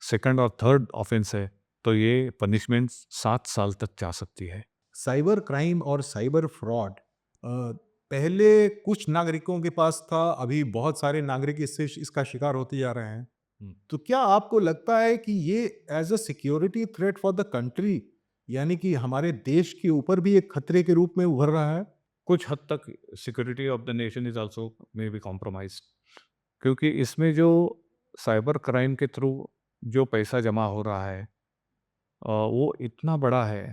सेकंड और थर्ड ऑफेंस है तो ये पनिशमेंट 7 साल तक जा सकती है। साइबर क्राइम और साइबर फ्रॉड पहले कुछ नागरिकों के पास था, अभी बहुत सारे नागरिक इससे इसका शिकार होते जा रहे हैं। हम्म। तो क्या आपको लगता है कि ये as a security threat for the country, यानी कि हमारे देश के ऊपर भी एक खतरे के रूप में उभर रहा है? कुछ हद तक security of the nation is also may be compromised, क्योंकि इसमें जो साइबर क्राइम के थ्रू जो पैसा जमा हो रहा है वो इतना बड़ा है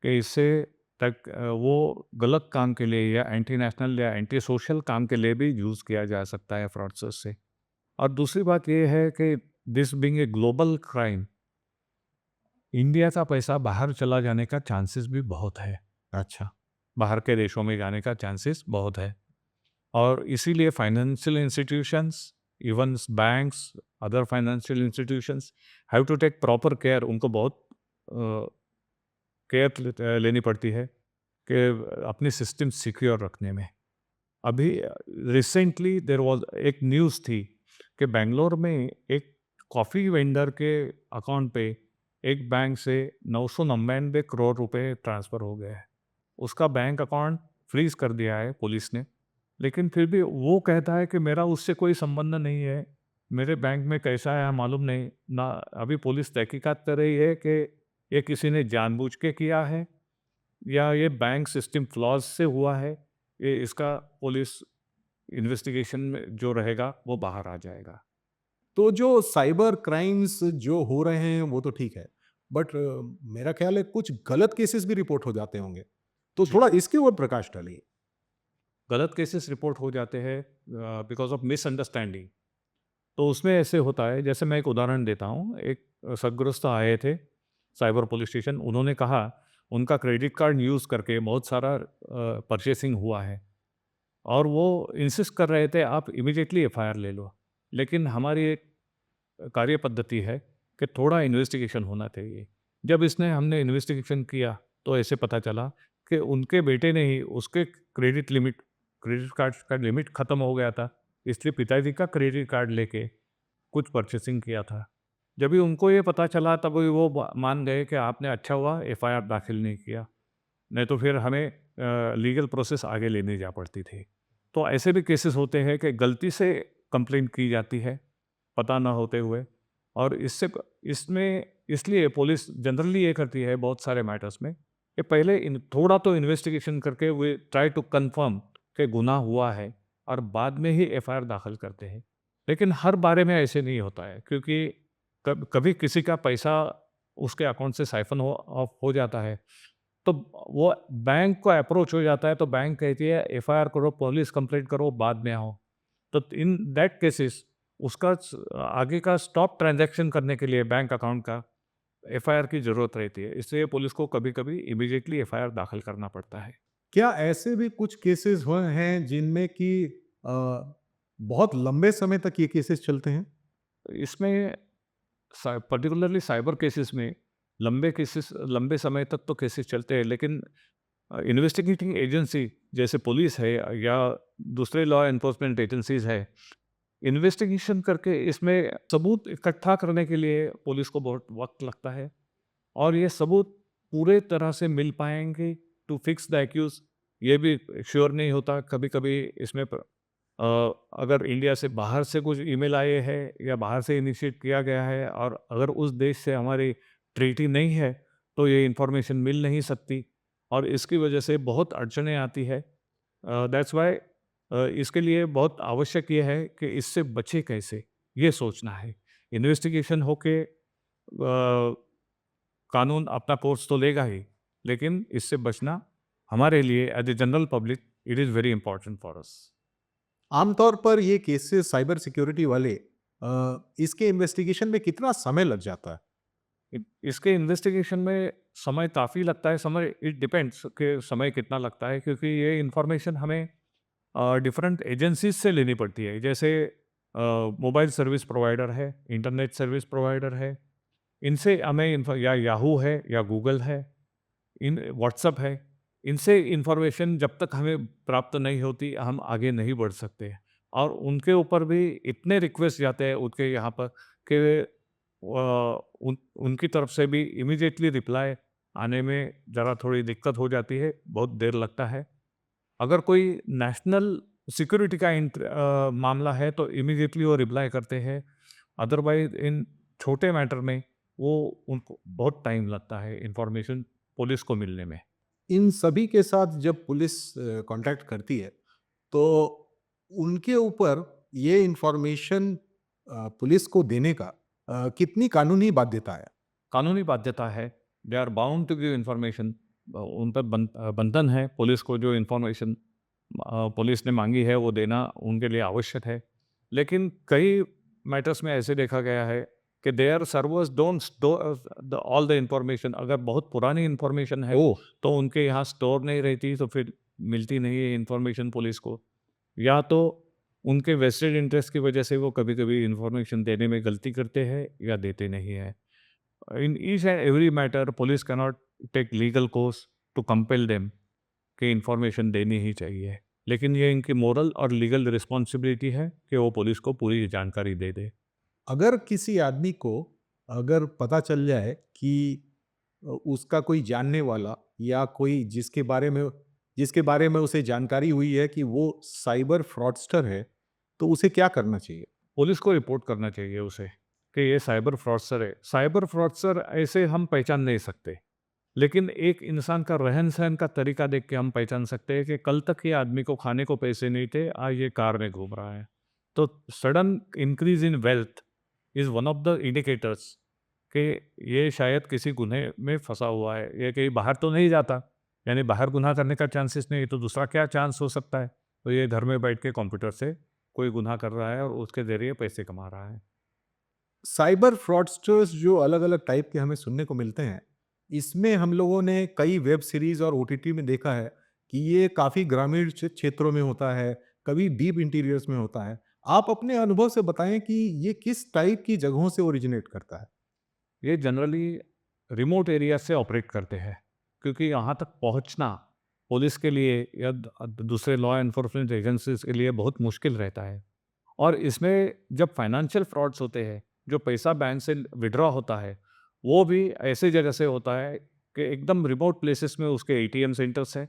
कि इससे तक वो गलत काम के लिए या एंटी नेशनल या एंटी सोशल काम के लिए भी यूज़ किया जा सकता है फ्रॉडस्टर्स से। और दूसरी बात ये है कि this being a global crime, India का पैसा बाहर चला जाने का चांसेस भी बहुत है। अच्छा। बाहर के देशों में जाने का चांसेस बहुत है, और इसीलिए financial institutions, even banks, other financial institutions have to take proper care. उनको बहुत केयर लेनी पड़ती है कि अपनी सिस्टम सिक्योर रखने में। अभी रिसेंटली देयर वाज एक न्यूज़ थी कि बेंगलोर में एक कॉफ़ी वेंडर के अकाउंट पे एक बैंक से 999 करोड़ रुपए ट्रांसफ़र हो गए हैं। उसका बैंक अकाउंट फ्रीज़ कर दिया है पुलिस ने, लेकिन फिर भी वो कहता है कि मेरा उससे कोई संबंध नहीं है, मेरे बैंक में कैसा आया मालूम नहीं। ना अभी पुलिस तहकीकात कर रही है कि ये किसी ने जानबूझ के किया है या ये बैंक सिस्टम फ्लॉज से हुआ है। ये इसका पुलिस इन्वेस्टिगेशन में जो रहेगा वो बाहर आ जाएगा। तो जो साइबर क्राइम्स जो हो रहे हैं वो तो ठीक है, बट मेरा ख्याल है कुछ गलत केसेस भी रिपोर्ट हो जाते होंगे, तो जी। थोड़ा इसके ऊपर प्रकाश डालिए। गलत केसेस रिपोर्ट हो जाते हैं बिकॉज ऑफ मिसअंडरस्टैंडिंग। तो उसमें ऐसे होता है, जैसे मैं एक उदाहरण देता हूँ। एक सदग्रस्त आए थे साइबर पुलिस स्टेशन, उन्होंने कहा उनका क्रेडिट कार्ड यूज़ करके बहुत सारा परचेसिंग हुआ है, और वो इंसिस्ट कर रहे थे आप इमीडिएटली एफआईआर ले लो। लेकिन हमारी एक कार्य पद्धति है कि थोड़ा इन्वेस्टिगेशन होना चाहिए। जब इसने हमने इन्वेस्टिगेशन किया तो ऐसे पता चला कि उनके बेटे ने ही उसके क्रेडिट कार्ड का लिमिट ख़त्म हो गया था, इसलिए पिताजी का क्रेडिट कार्ड लेके कुछ परचेसिंग किया था। जब भी उनको ये पता चला तब भी वो मान गए कि आपने अच्छा हुआ एफआईआर दाखिल नहीं किया, नहीं तो फिर हमें लीगल प्रोसेस आगे लेने जा पड़ती थी। तो ऐसे भी केसेस होते हैं कि गलती से कंप्लेंट की जाती है पता ना होते हुए, और इसमें इसलिए पुलिस जनरली ये करती है बहुत सारे मैटर्स में कि पहले थोड़ा तो इन्वेस्टिगेशन करके वे ट्राई टू कंफर्म कि गुनाह हुआ है, और बाद में ही एफआईआर दाखिल करते हैं। लेकिन हर बारे में ऐसे नहीं होता है, क्योंकि कभी किसी का पैसा उसके अकाउंट से साइफन ऑफ हो जाता है, तो वो बैंक को अप्रोच हो जाता है, तो बैंक कहती है एफआईआर करो, पुलिस कंप्लेंट करो, बाद में आओ। तो इन दैट केसेस उसका आगे का स्टॉप ट्रांजैक्शन करने के लिए बैंक अकाउंट का एफआईआर की ज़रूरत रहती है, इसलिए पुलिस को कभी कभी इमीडिएटली एफआईआर दाखिल करना पड़ता है। क्या ऐसे भी कुछ केसेस हुए हैं जिनमें कि अ, बहुत लंबे समय तक ये केसेस चलते हैं? इसमें पर्टिकुलरली साइबर केसेस में लंबे समय तक तो केसेस चलते हैं, लेकिन इन्वेस्टिगेटिंग एजेंसी जैसे पुलिस है या दूसरे लॉ एनफोर्समेंट एजेंसीज है, इन्वेस्टिगेशन करके इसमें सबूत इकट्ठा करने के लिए पुलिस को बहुत वक्त लगता है, और ये सबूत पूरे तरह से मिल पाएंगे टू फिक्स द एक्यूज, ये भी श्योर नहीं होता। कभी कभी इसमें अ, अगर इंडिया से बाहर से कुछ ईमेल आए हैं या बाहर से इनिशिएट किया गया है, और अगर उस देश से हमारी ट्रीटी नहीं है तो ये इंफॉर्मेशन मिल नहीं सकती, और इसकी वजह से बहुत अड़चनें आती है। दैट्स वाई इसके लिए बहुत आवश्यक ये है कि इससे बचे कैसे, ये सोचना है। इन्वेस्टिगेशन होके कानून अपना कोर्स तो लेगा ही, लेकिन इससे बचना हमारे लिए as a general public it is very important for us. आमतौर पर ये केसेस साइबर सिक्योरिटी वाले इसके इन्वेस्टिगेशन में कितना समय लग जाता है? इसके इन्वेस्टिगेशन में समय काफ़ी लगता है, समय इट डिपेंड्स कि समय कितना लगता है, क्योंकि ये इन्फॉर्मेशन हमें डिफरेंट एजेंसीज़ से लेनी पड़ती है। जैसे मोबाइल सर्विस प्रोवाइडर है, इंटरनेट सर्विस प्रोवाइडर है, इनसे हमें या याहू है या गूगल है, इन व्हाट्सएप है, इनसे इन्फॉर्मेशन जब तक हमें प्राप्त नहीं होती, हम आगे नहीं बढ़ सकते। और उनके ऊपर भी इतने रिक्वेस्ट जाते हैं उनके यहाँ पर कि उनकी तरफ से भी इमीडिएटली रिप्लाई आने में ज़रा थोड़ी दिक्कत हो जाती है, बहुत देर लगता है। अगर कोई नेशनल सिक्योरिटी का मामला है तो इमीडिएटली वो रिप्लाई करते हैं, अदरवाइज़ इन छोटे मैटर में वो उनको बहुत टाइम लगता है इन्फॉर्मेशन पुलिस को मिलने में। इन सभी के साथ जब पुलिस कांटेक्ट करती है, तो उनके ऊपर ये इन्फॉर्मेशन पुलिस को देने का कितनी कानूनी बाध्यता है? कानूनी बाध्यता है, they are bound to give information, उन पर बंधन है पुलिस को, जो इन्फॉर्मेशन पुलिस ने मांगी है वो देना उनके लिए आवश्यक है। लेकिन कई मैटर्स में ऐसे देखा गया है कि their servers don't store all the information. अगर बहुत पुरानी इन्फॉर्मेशन है ओह! तो उनके यहाँ स्टोर नहीं रहती, तो फिर मिलती नहीं है इन्फॉर्मेशन पुलिस को, या तो उनके वेस्टेड इंटरेस्ट की वजह से वो कभी कभी इन्फॉर्मेशन देने में गलती करते हैं या देते नहीं है। In each and every matter, police cannot take legal course to compel them कि इंफॉर्मेशन देनी ही चाहिए। लेकिन ये इनकी मोरल और लीगल रिस्पॉन्सिबिलिटी है कि वो पुलिस को पूरी जानकारी दे दे। अगर किसी आदमी को अगर पता चल जाए कि उसका कोई जानने वाला या कोई जिसके बारे में उसे जानकारी हुई है कि वो साइबर फ्रॉडस्टर है, तो उसे क्या करना चाहिए? पुलिस को रिपोर्ट करना चाहिए उसे कि ये साइबर फ्रॉडस्टर है। साइबर फ्रॉडस्टर ऐसे हम पहचान नहीं सकते, लेकिन एक इंसान का रहन-सहन का तरीका देख के हम पहचान सकते हैं कि कल तक ये आदमी को खाने को पैसे नहीं थे, आज ये कार में घूम रहा है। तो sudden increase in wealth is one of the indicators कि ये शायद किसी गुन्हे में फँसा हुआ है। ये कहीं बाहर तो नहीं जाता, यानी बाहर गुनाह करने का चांसेस नहीं, तो दूसरा क्या चांस हो सकता है? तो ये घर में बैठ के कंप्यूटर से कोई गुनाह कर रहा है और उसके ज़रिए पैसे कमा रहा है। साइबर फ्रॉडस्टर्स जो अलग-अलग टाइप के हमें सुनने को मिलते हैं, इसमें हम लोगों ने कई वेब सीरीज़ और ओटीटी में देखा है कि ये काफ़ी ग्रामीण क्षेत्रों में होता है, कभी डीप इंटीरियर्स में होता है। आप अपने अनुभव से बताएँ कि ये किस टाइप की जगहों से ओरिजिनेट करता है? ये जनरली रिमोट एरिया से ऑपरेट करते हैं, क्योंकि यहाँ तक पहुँचना पुलिस के लिए या दूसरे लॉ एनफोर्समेंट एजेंसीज के लिए बहुत मुश्किल रहता है। और इसमें जब फाइनेंशियल फ्रॉड्स होते हैं, जो पैसा बैंक से विड्रॉ होता है, वो भी ऐसे जगह से होता है कि एकदम रिमोट प्लेसेस में उसके एटीएम सेंटर्स हैं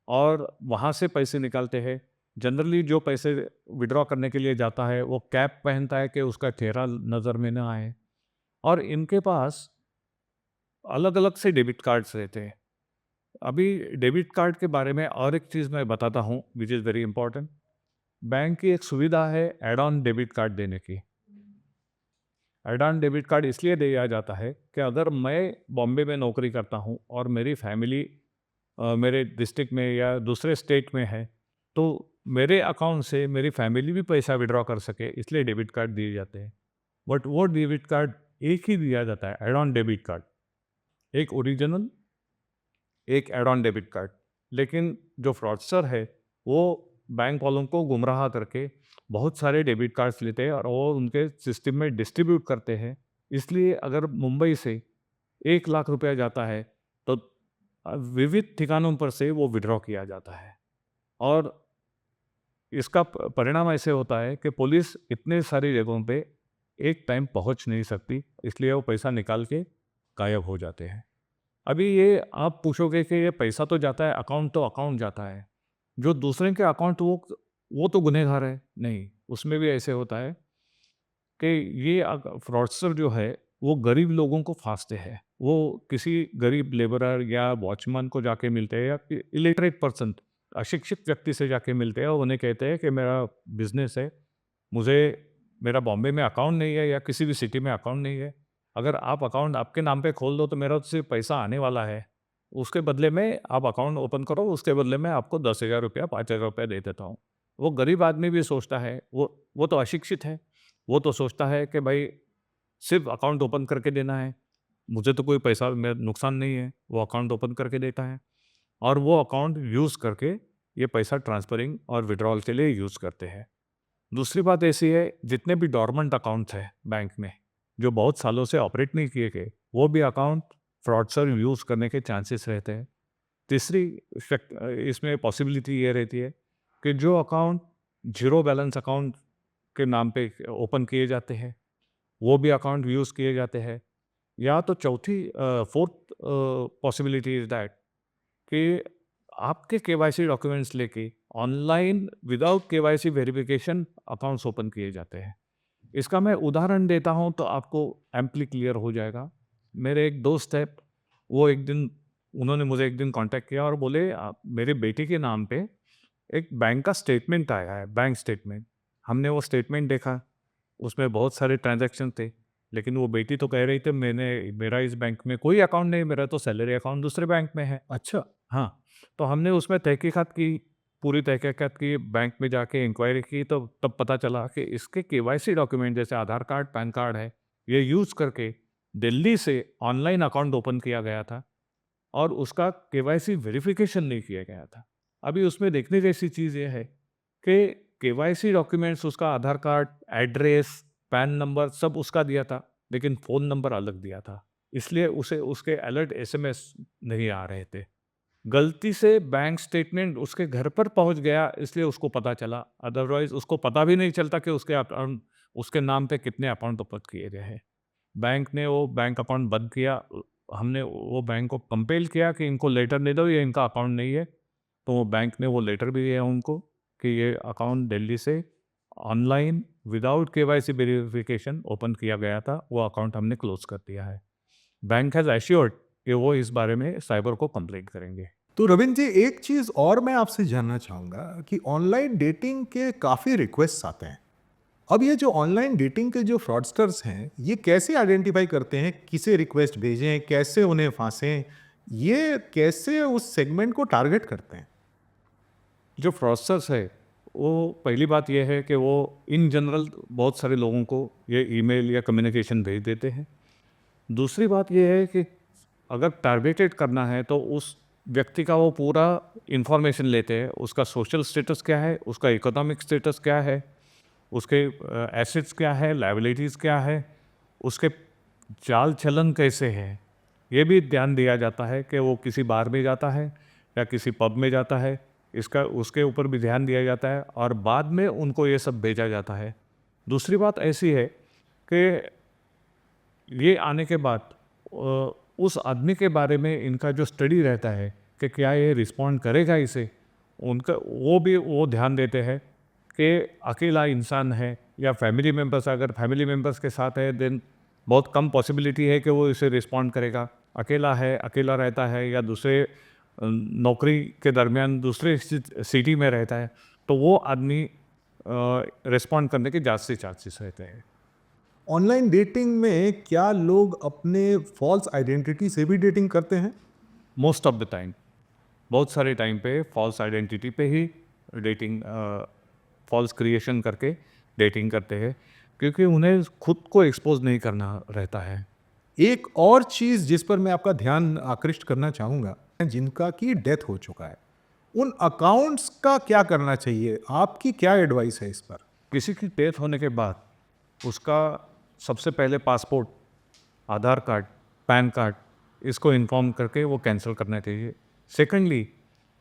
और वहाँ से पैसे निकालते हैं। जनरली जो पैसे विड्रॉ करने के लिए जाता है वो कैप पहनता है कि उसका चेहरा नज़र में ना आए। और इनके पास अलग-अलग से डेबिट कार्ड्स रहते हैं। अभी डेबिट कार्ड के बारे में और एक चीज़ मैं बताता हूँ which is very important. Bank की एक सुविधा है ऐड ऑन डेबिट कार्ड देने की। ऐड ऑन डेबिट कार्ड इसलिए दिया जाता है कि अगर मैं बॉम्बे में नौकरी करता हूँ और मेरी फैमिली मेरे डिस्ट्रिक्ट में या दूसरे स्टेट में है, तो मेरे अकाउंट से मेरी फैमिली भी पैसा विड्रॉ कर सके, इसलिए डेबिट कार्ड दिए जाते हैं। बट वो डेबिट कार्ड एक ही दिया जाता है, ऐड ऑन डेबिट कार्ड। एक ओरिजिनल, एक ऐड ऑन डेबिट कार्ड। लेकिन जो फ्रॉडस्टर है वो बैंक वालों को गुमराह करके बहुत सारे डेबिट कार्ड्स लेते हैं और वो उनके सिस्टम में डिस्ट्रीब्यूट करते हैं। इसलिए अगर मुंबई से 1 लाख रुपया जाता है तो विविध ठिकानों पर से वो विड्रॉ किया जाता है। और इसका परिणाम ऐसे होता है कि पुलिस इतने सारी जगहों पे एक टाइम पहुंच नहीं सकती, इसलिए वो पैसा निकाल के गायब हो जाते हैं। अभी ये आप पूछोगे कि ये पैसा तो जाता है, अकाउंट तो अकाउंट जाता है। जो दूसरे के अकाउंट वो तो गुनहगार है। नहीं, उसमें भी ऐसे होता है कि ये फ्रॉडस्टर जो है वो गरीब लोगों को फांसते हैं। वो किसी गरीब लेबरर या वॉचमैन को जाके मिलते हैं या इलिटरेट पर्सन, अशिक्षित व्यक्ति से जाके मिलते हैं और उन्हें कहते हैं कि मेरा बिज़नेस है, मुझे मेरा बॉम्बे में अकाउंट नहीं है या किसी भी सिटी में अकाउंट नहीं है। अगर आप अकाउंट आपके नाम पे खोल दो तो मेरा उससे पैसा आने वाला है। उसके बदले में आप अकाउंट ओपन करो, उसके बदले में आपको 10,000 रुपया, 5,000 रुपया दे देता हूँ। वो गरीब आदमी भी सोचता है, वो तो अशिक्षित है। वो तो सोचता है कि भाई सिर्फ़ अकाउंट ओपन करके देना है। मुझे तो कोई पैसा में नुकसान नहीं है, वो अकाउंट ओपन करके देता है और वो अकाउंट यूज़ करके ये पैसा ट्रांसफरिंग और विड्रॉल के लिए यूज़ करते हैं। दूसरी बात ऐसी है, जितने भी डॉर्मेंट अकाउंट्स हैं बैंक में, जो बहुत सालों से ऑपरेट नहीं किए गए, वो भी अकाउंट फ्रॉडस्टर यूज़ करने के चांसेस रहते हैं। तीसरी इसमें पॉसिबिलिटी ये रहती है कि जो अकाउंट ज़ीरो बैलेंस अकाउंट के नाम पे ओपन किए जाते हैं, वो भी अकाउंट यूज़ किए जाते हैं। या तो चौथी फोर्थ पॉसिबिलिटी इज़ दैट कि आपके केवाईसी डॉक्यूमेंट्स लेके online without KYC verification accounts open किए जाते हैं। इसका मैं उदाहरण देता हूँ तो आपको एम्पली क्लियर हो जाएगा। मेरे एक दोस्त है, वो एक दिन उन्होंने मुझे एक दिन कांटेक्ट किया और बोले मेरे बेटे के नाम पे एक बैंक का स्टेटमेंट आया है, बैंक स्टेटमेंट। हमने वो स्टेटमेंट देखा, उसमें बहुत सारे ट्रांज़ैक्शन थे, लेकिन वो बेटी तो कह रही थी मेरा इस बैंक में कोई अकाउंट नहीं, मेरा तो सैलरी अकाउंट दूसरे बैंक में है। अच्छा। हाँ, तो हमने उसमें तहकीकात की, पूरी तहकीकात की, बैंक में जाके इंक्वायरी की, तो तब पता चला कि इसके केवाईसी डॉक्यूमेंट जैसे आधार कार्ड, पैन कार्ड है, ये यूज़ करके दिल्ली से ऑनलाइन अकाउंट ओपन किया गया था और उसका केवाईसी वेरिफिकेशन नहीं किया गया था। अभी उसमें देखने जैसी चीज़ ये है कि केवाईसी डॉक्यूमेंट्स उसका आधार कार्ड, एड्रेस, पैन नंबर सब उसका दिया था, लेकिन फ़ोन नंबर अलग दिया था। इसलिए उसे उसके अलर्ट एसएमएस नहीं आ रहे थे। गलती से बैंक स्टेटमेंट उसके घर पर पहुंच गया, इसलिए उसको पता चला, अदरवाइज उसको पता भी नहीं चलता कि उसके अकाउंट उसके नाम पे कितने अकाउंट ओपन किए गए हैं। बैंक ने वो बैंक अकाउंट बंद किया। हमने वो बैंक को कंपेल किया कि इनको लेटर दे दो, ये इनका अकाउंट नहीं है। तो वो बैंक ने वो लेटर भी दिया उनको कि ये अकाउंट दिल्ली से online without KYC verification open किया गया था, वो अकाउंट हमने क्लोज कर दिया है। बैंक हैज़ एश्योर्ड कि वो इस बारे में साइबर को कंप्लेंट करेंगे। तो रविंद्र जी, एक चीज़ और मैं आपसे जानना चाहूँगा कि ऑनलाइन डेटिंग के काफ़ी रिक्वेस्ट्स आते हैं। अब ये जो ऑनलाइन डेटिंग के जो फ्रॉडस्टर्स हैं, ये कैसे आइडेंटिफ़ाई करते हैं, किसे रिक्वेस्ट भेजें, कैसे उन्हें फाँसें? ये कैसे उस सेगमेंट को टारगेट करते हैं? जो फ्रॉडस्टर्स है, वो पहली बात ये है कि वो इन जनरल बहुत सारे लोगों को ये ईमेल या कम्युनिकेशन भेज देते हैं। दूसरी बात ये है कि अगर टारगेटेड करना है तो उस व्यक्ति का वो पूरा इन्फॉर्मेशन लेते हैं, उसका सोशल स्टेटस क्या है, उसका इकोनॉमिक स्टेटस क्या है, उसके एसेट्स क्या है, लायबिलिटीज़ क्या है, उसके चाल चलन कैसे हैं, ये भी ध्यान दिया जाता है कि वो किसी बार में जाता है या किसी पब में जाता है, इसका उसके ऊपर भी ध्यान दिया जाता है और बाद में उनको ये सब भेजा जाता है। दूसरी बात ऐसी है कि ये आने के बाद उस आदमी के बारे में इनका जो स्टडी रहता है कि क्या ये रिस्पॉन्ड करेगा इसे, उनका वो ध्यान देते हैं कि अकेला इंसान है या फैमिली मेम्बर्स, अगर फैमिली मेम्बर्स के साथ है देन बहुत कम पॉसिबिलिटी है कि वो इसे रिस्पॉन्ड करेगा। अकेला है, अकेला रहता है या दूसरे नौकरी के दरमियान दूसरे सिटी में रहता है, तो वो आदमी रिस्पॉन्ड करने के ज़्यादा से चांसेस रहते हैं। ऑनलाइन डेटिंग में क्या लोग अपने फ़ॉल्स आइडेंटिटी से भी डेटिंग करते हैं? मोस्ट ऑफ द टाइम, बहुत सारे टाइम पे फॉल्स आइडेंटिटी पे ही डेटिंग, फॉल्स क्रिएशन करके डेटिंग करते हैं, क्योंकि उन्हें खुद को एक्सपोज नहीं करना रहता है। एक और चीज़ जिस पर मैं आपका ध्यान आकृष्ट करना चाहूँगा, जिनका कि डेथ हो चुका है, उन अकाउंट्स का क्या करना चाहिए? आपकी क्या एडवाइस है इस पर? किसी की डेथ होने के बाद उसका सबसे पहले पासपोर्ट, आधार कार्ड, पैन कार्ड, इसको इन्फॉर्म करके वो कैंसिल करना चाहिए। सेकंडली,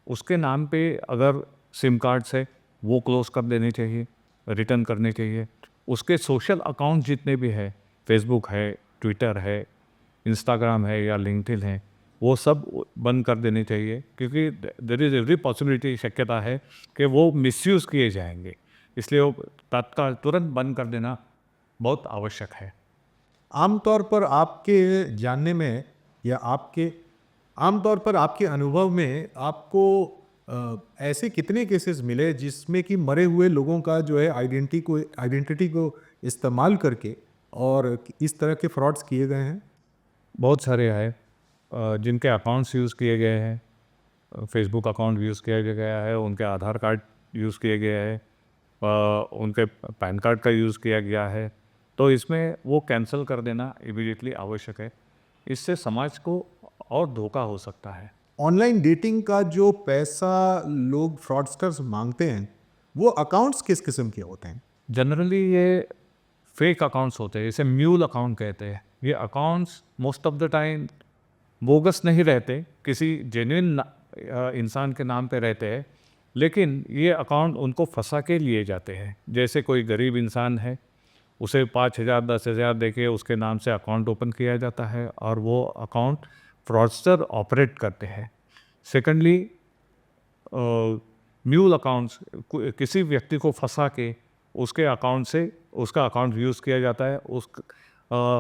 उसके नाम पे अगर सिम कार्ड्स है वो क्लोज कर देने चाहिए, रिटर्न करने चाहिए। उसके सोशल अकाउंट जितने भी है, फेसबुक है, ट्विटर है, इंस्टाग्राम है या लिंक्डइन है, वो सब बंद कर देने चाहिए, क्योंकि देयर इज़ एवरी पॉसिबिलिटी, शक्यता है कि वो मिसयूज़ किए जाएंगे। इसलिए वो तत्काल तुरंत बंद कर देना बहुत आवश्यक है। आमतौर पर आपके जानने में या आपके आमतौर पर आपके अनुभव में आपको ऐसे कितने केसेस मिले जिसमें कि मरे हुए लोगों का जो है आइडेंटिटी को इस्तेमाल करके और इस तरह के फ्रॉड्स किए गए हैं? बहुत सारे आए जिनके अकाउंट्स यूज़ किए गए हैं, फेसबुक अकाउंट यूज़ किया गया है, उनके आधार कार्ड यूज़ किए गए हैं, उनके पैन कार्ड का यूज़ किया गया है। तो इसमें वो कैंसिल कर देना इमीडिएटली आवश्यक है। इससे समाज को और धोखा हो सकता है। ऑनलाइन डेटिंग का जो पैसा लोग फ्रॉडस्टर्स मांगते हैं, वो अकाउंट्स किस किस्म के होते हैं? जनरली ये फेक अकाउंट्स होते हैं, इसे म्यूल अकाउंट कहते हैं। ये accounts most of the time bogus नहीं रहते, किसी जेन्युइन इंसान के नाम पे रहते हैं, लेकिन ये अकाउंट उनको फंसा के लिए जाते हैं। जैसे कोई गरीब इंसान है, उसे 5,000 10,000 देके उसके नाम से अकाउंट ओपन किया जाता है और वो अकाउंट फ्रॉडस्टर ऑपरेट करते हैं। सेकेंडली, म्यूल अकाउंट्स किसी व्यक्ति को फंसा के उसके अकाउंट से उसका अकाउंट यूज़ किया जाता है।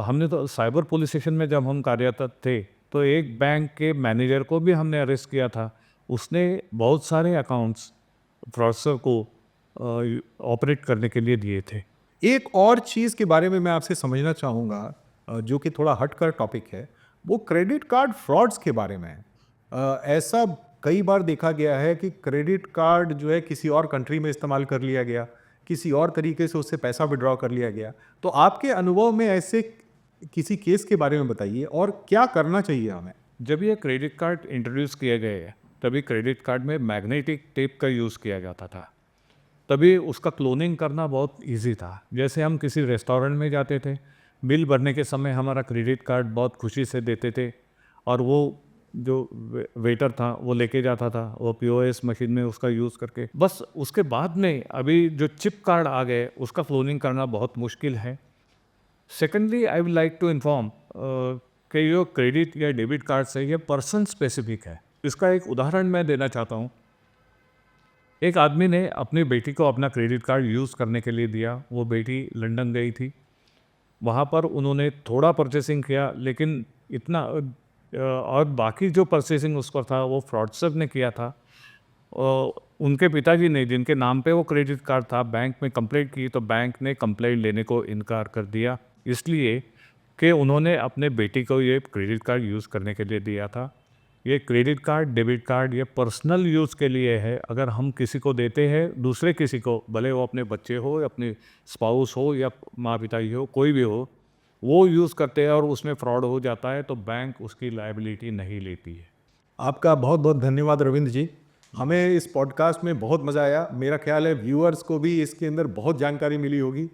हमने तो साइबर पुलिस स्टेशन में जब हम कार्यरत थे, तो एक बैंक के मैनेजर को भी हमने अरेस्ट किया था। उसने बहुत सारे अकाउंट्स फ्रॉडस्टर को ऑपरेट करने के लिए दिए थे। एक और चीज़ के बारे में मैं आपसे समझना चाहूँगा, जो कि थोड़ा हटकर टॉपिक है, वो क्रेडिट कार्ड फ्रॉड्स के बारे में है। ऐसा कई बार देखा गया है कि क्रेडिट कार्ड जो है किसी और कंट्री में इस्तेमाल कर लिया गया, किसी और तरीके से उससे पैसा विड्रॉ कर लिया गया। तो आपके अनुभव में ऐसे किसी केस के बारे में बताइए और क्या करना चाहिए हमें? जब ये क्रेडिट कार्ड इंट्रोड्यूस किए गए, तभी क्रेडिट कार्ड में मैग्नेटिक टेप का यूज़ किया जाता था। तभी उसका क्लोनिंग करना बहुत इजी था। जैसे हम किसी रेस्टोरेंट में जाते थे, बिल भरने के समय हमारा क्रेडिट कार्ड बहुत खुशी से देते थे और वो जो वेटर था वो लेके जाता था, वो पीओएस मशीन में उसका यूज़ करके। बस उसके बाद में अभी जो चिप कार्ड आ गए, उसका क्लोनिंग करना बहुत मुश्किल है। Secondly, I would like to inform कि जो क्रेडिट या डेबिट कार्ड्स है, ये पर्सन स्पेसिफिक है। इसका एक उदाहरण मैं देना चाहता हूँ। एक आदमी ने अपनी बेटी को अपना क्रेडिट कार्ड यूज़ करने के लिए दिया। वो बेटी लंदन गई थी, वहाँ पर उन्होंने थोड़ा परचेसिंग किया, लेकिन इतना और बाकी जो परचेसिंग उस पर था वो फ्रॉडस्टर ने किया था। उनके पिताजी ने, जिनके नाम पे वो क्रेडिट कार्ड था, बैंक में कंप्लेंट की, तो बैंक ने कंप्लेंट लेने को इनकार कर दिया, इसलिए कि उन्होंने अपने बेटी को ये क्रेडिट कार्ड यूज़ करने के लिए दिया था। ये क्रेडिट कार्ड, डेबिट कार्ड, ये पर्सनल यूज़ के लिए है। अगर हम किसी को देते हैं, दूसरे किसी को, भले वो अपने बच्चे हो या अपने स्पाउस हो या माँ पिताजी हो, कोई भी हो, वो यूज़ करते हैं और उसमें फ्रॉड हो जाता है, तो बैंक उसकी लायबिलिटी नहीं लेती है। आपका बहुत बहुत धन्यवाद रविंद्र जी। हमें इस पॉडकास्ट में बहुत मज़ा आया। मेरा ख्याल है व्यूअर्स को भी इसके अंदर बहुत जानकारी मिली होगी।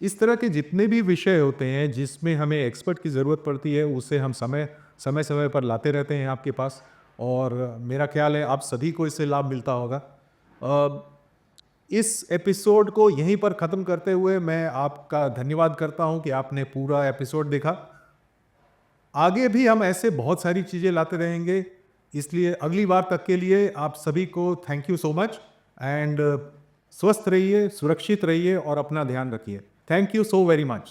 इस तरह के जितने भी विषय होते हैं जिसमें हमें एक्सपर्ट की ज़रूरत पड़ती है, उसे हम समय समय समय पर लाते रहते हैं आपके पास, और मेरा ख्याल है आप सभी को इससे लाभ मिलता होगा। इस एपिसोड को यहीं पर ख़त्म करते हुए मैं आपका धन्यवाद करता हूं कि आपने पूरा एपिसोड देखा। आगे भी हम ऐसे बहुत सारी चीज़ें लाते रहेंगे, इसलिए अगली बार तक के लिए आप सभी को thank you so much. And स्वस्थ रहिए, सुरक्षित रहिए और अपना ध्यान रखिए। Thank you so very much.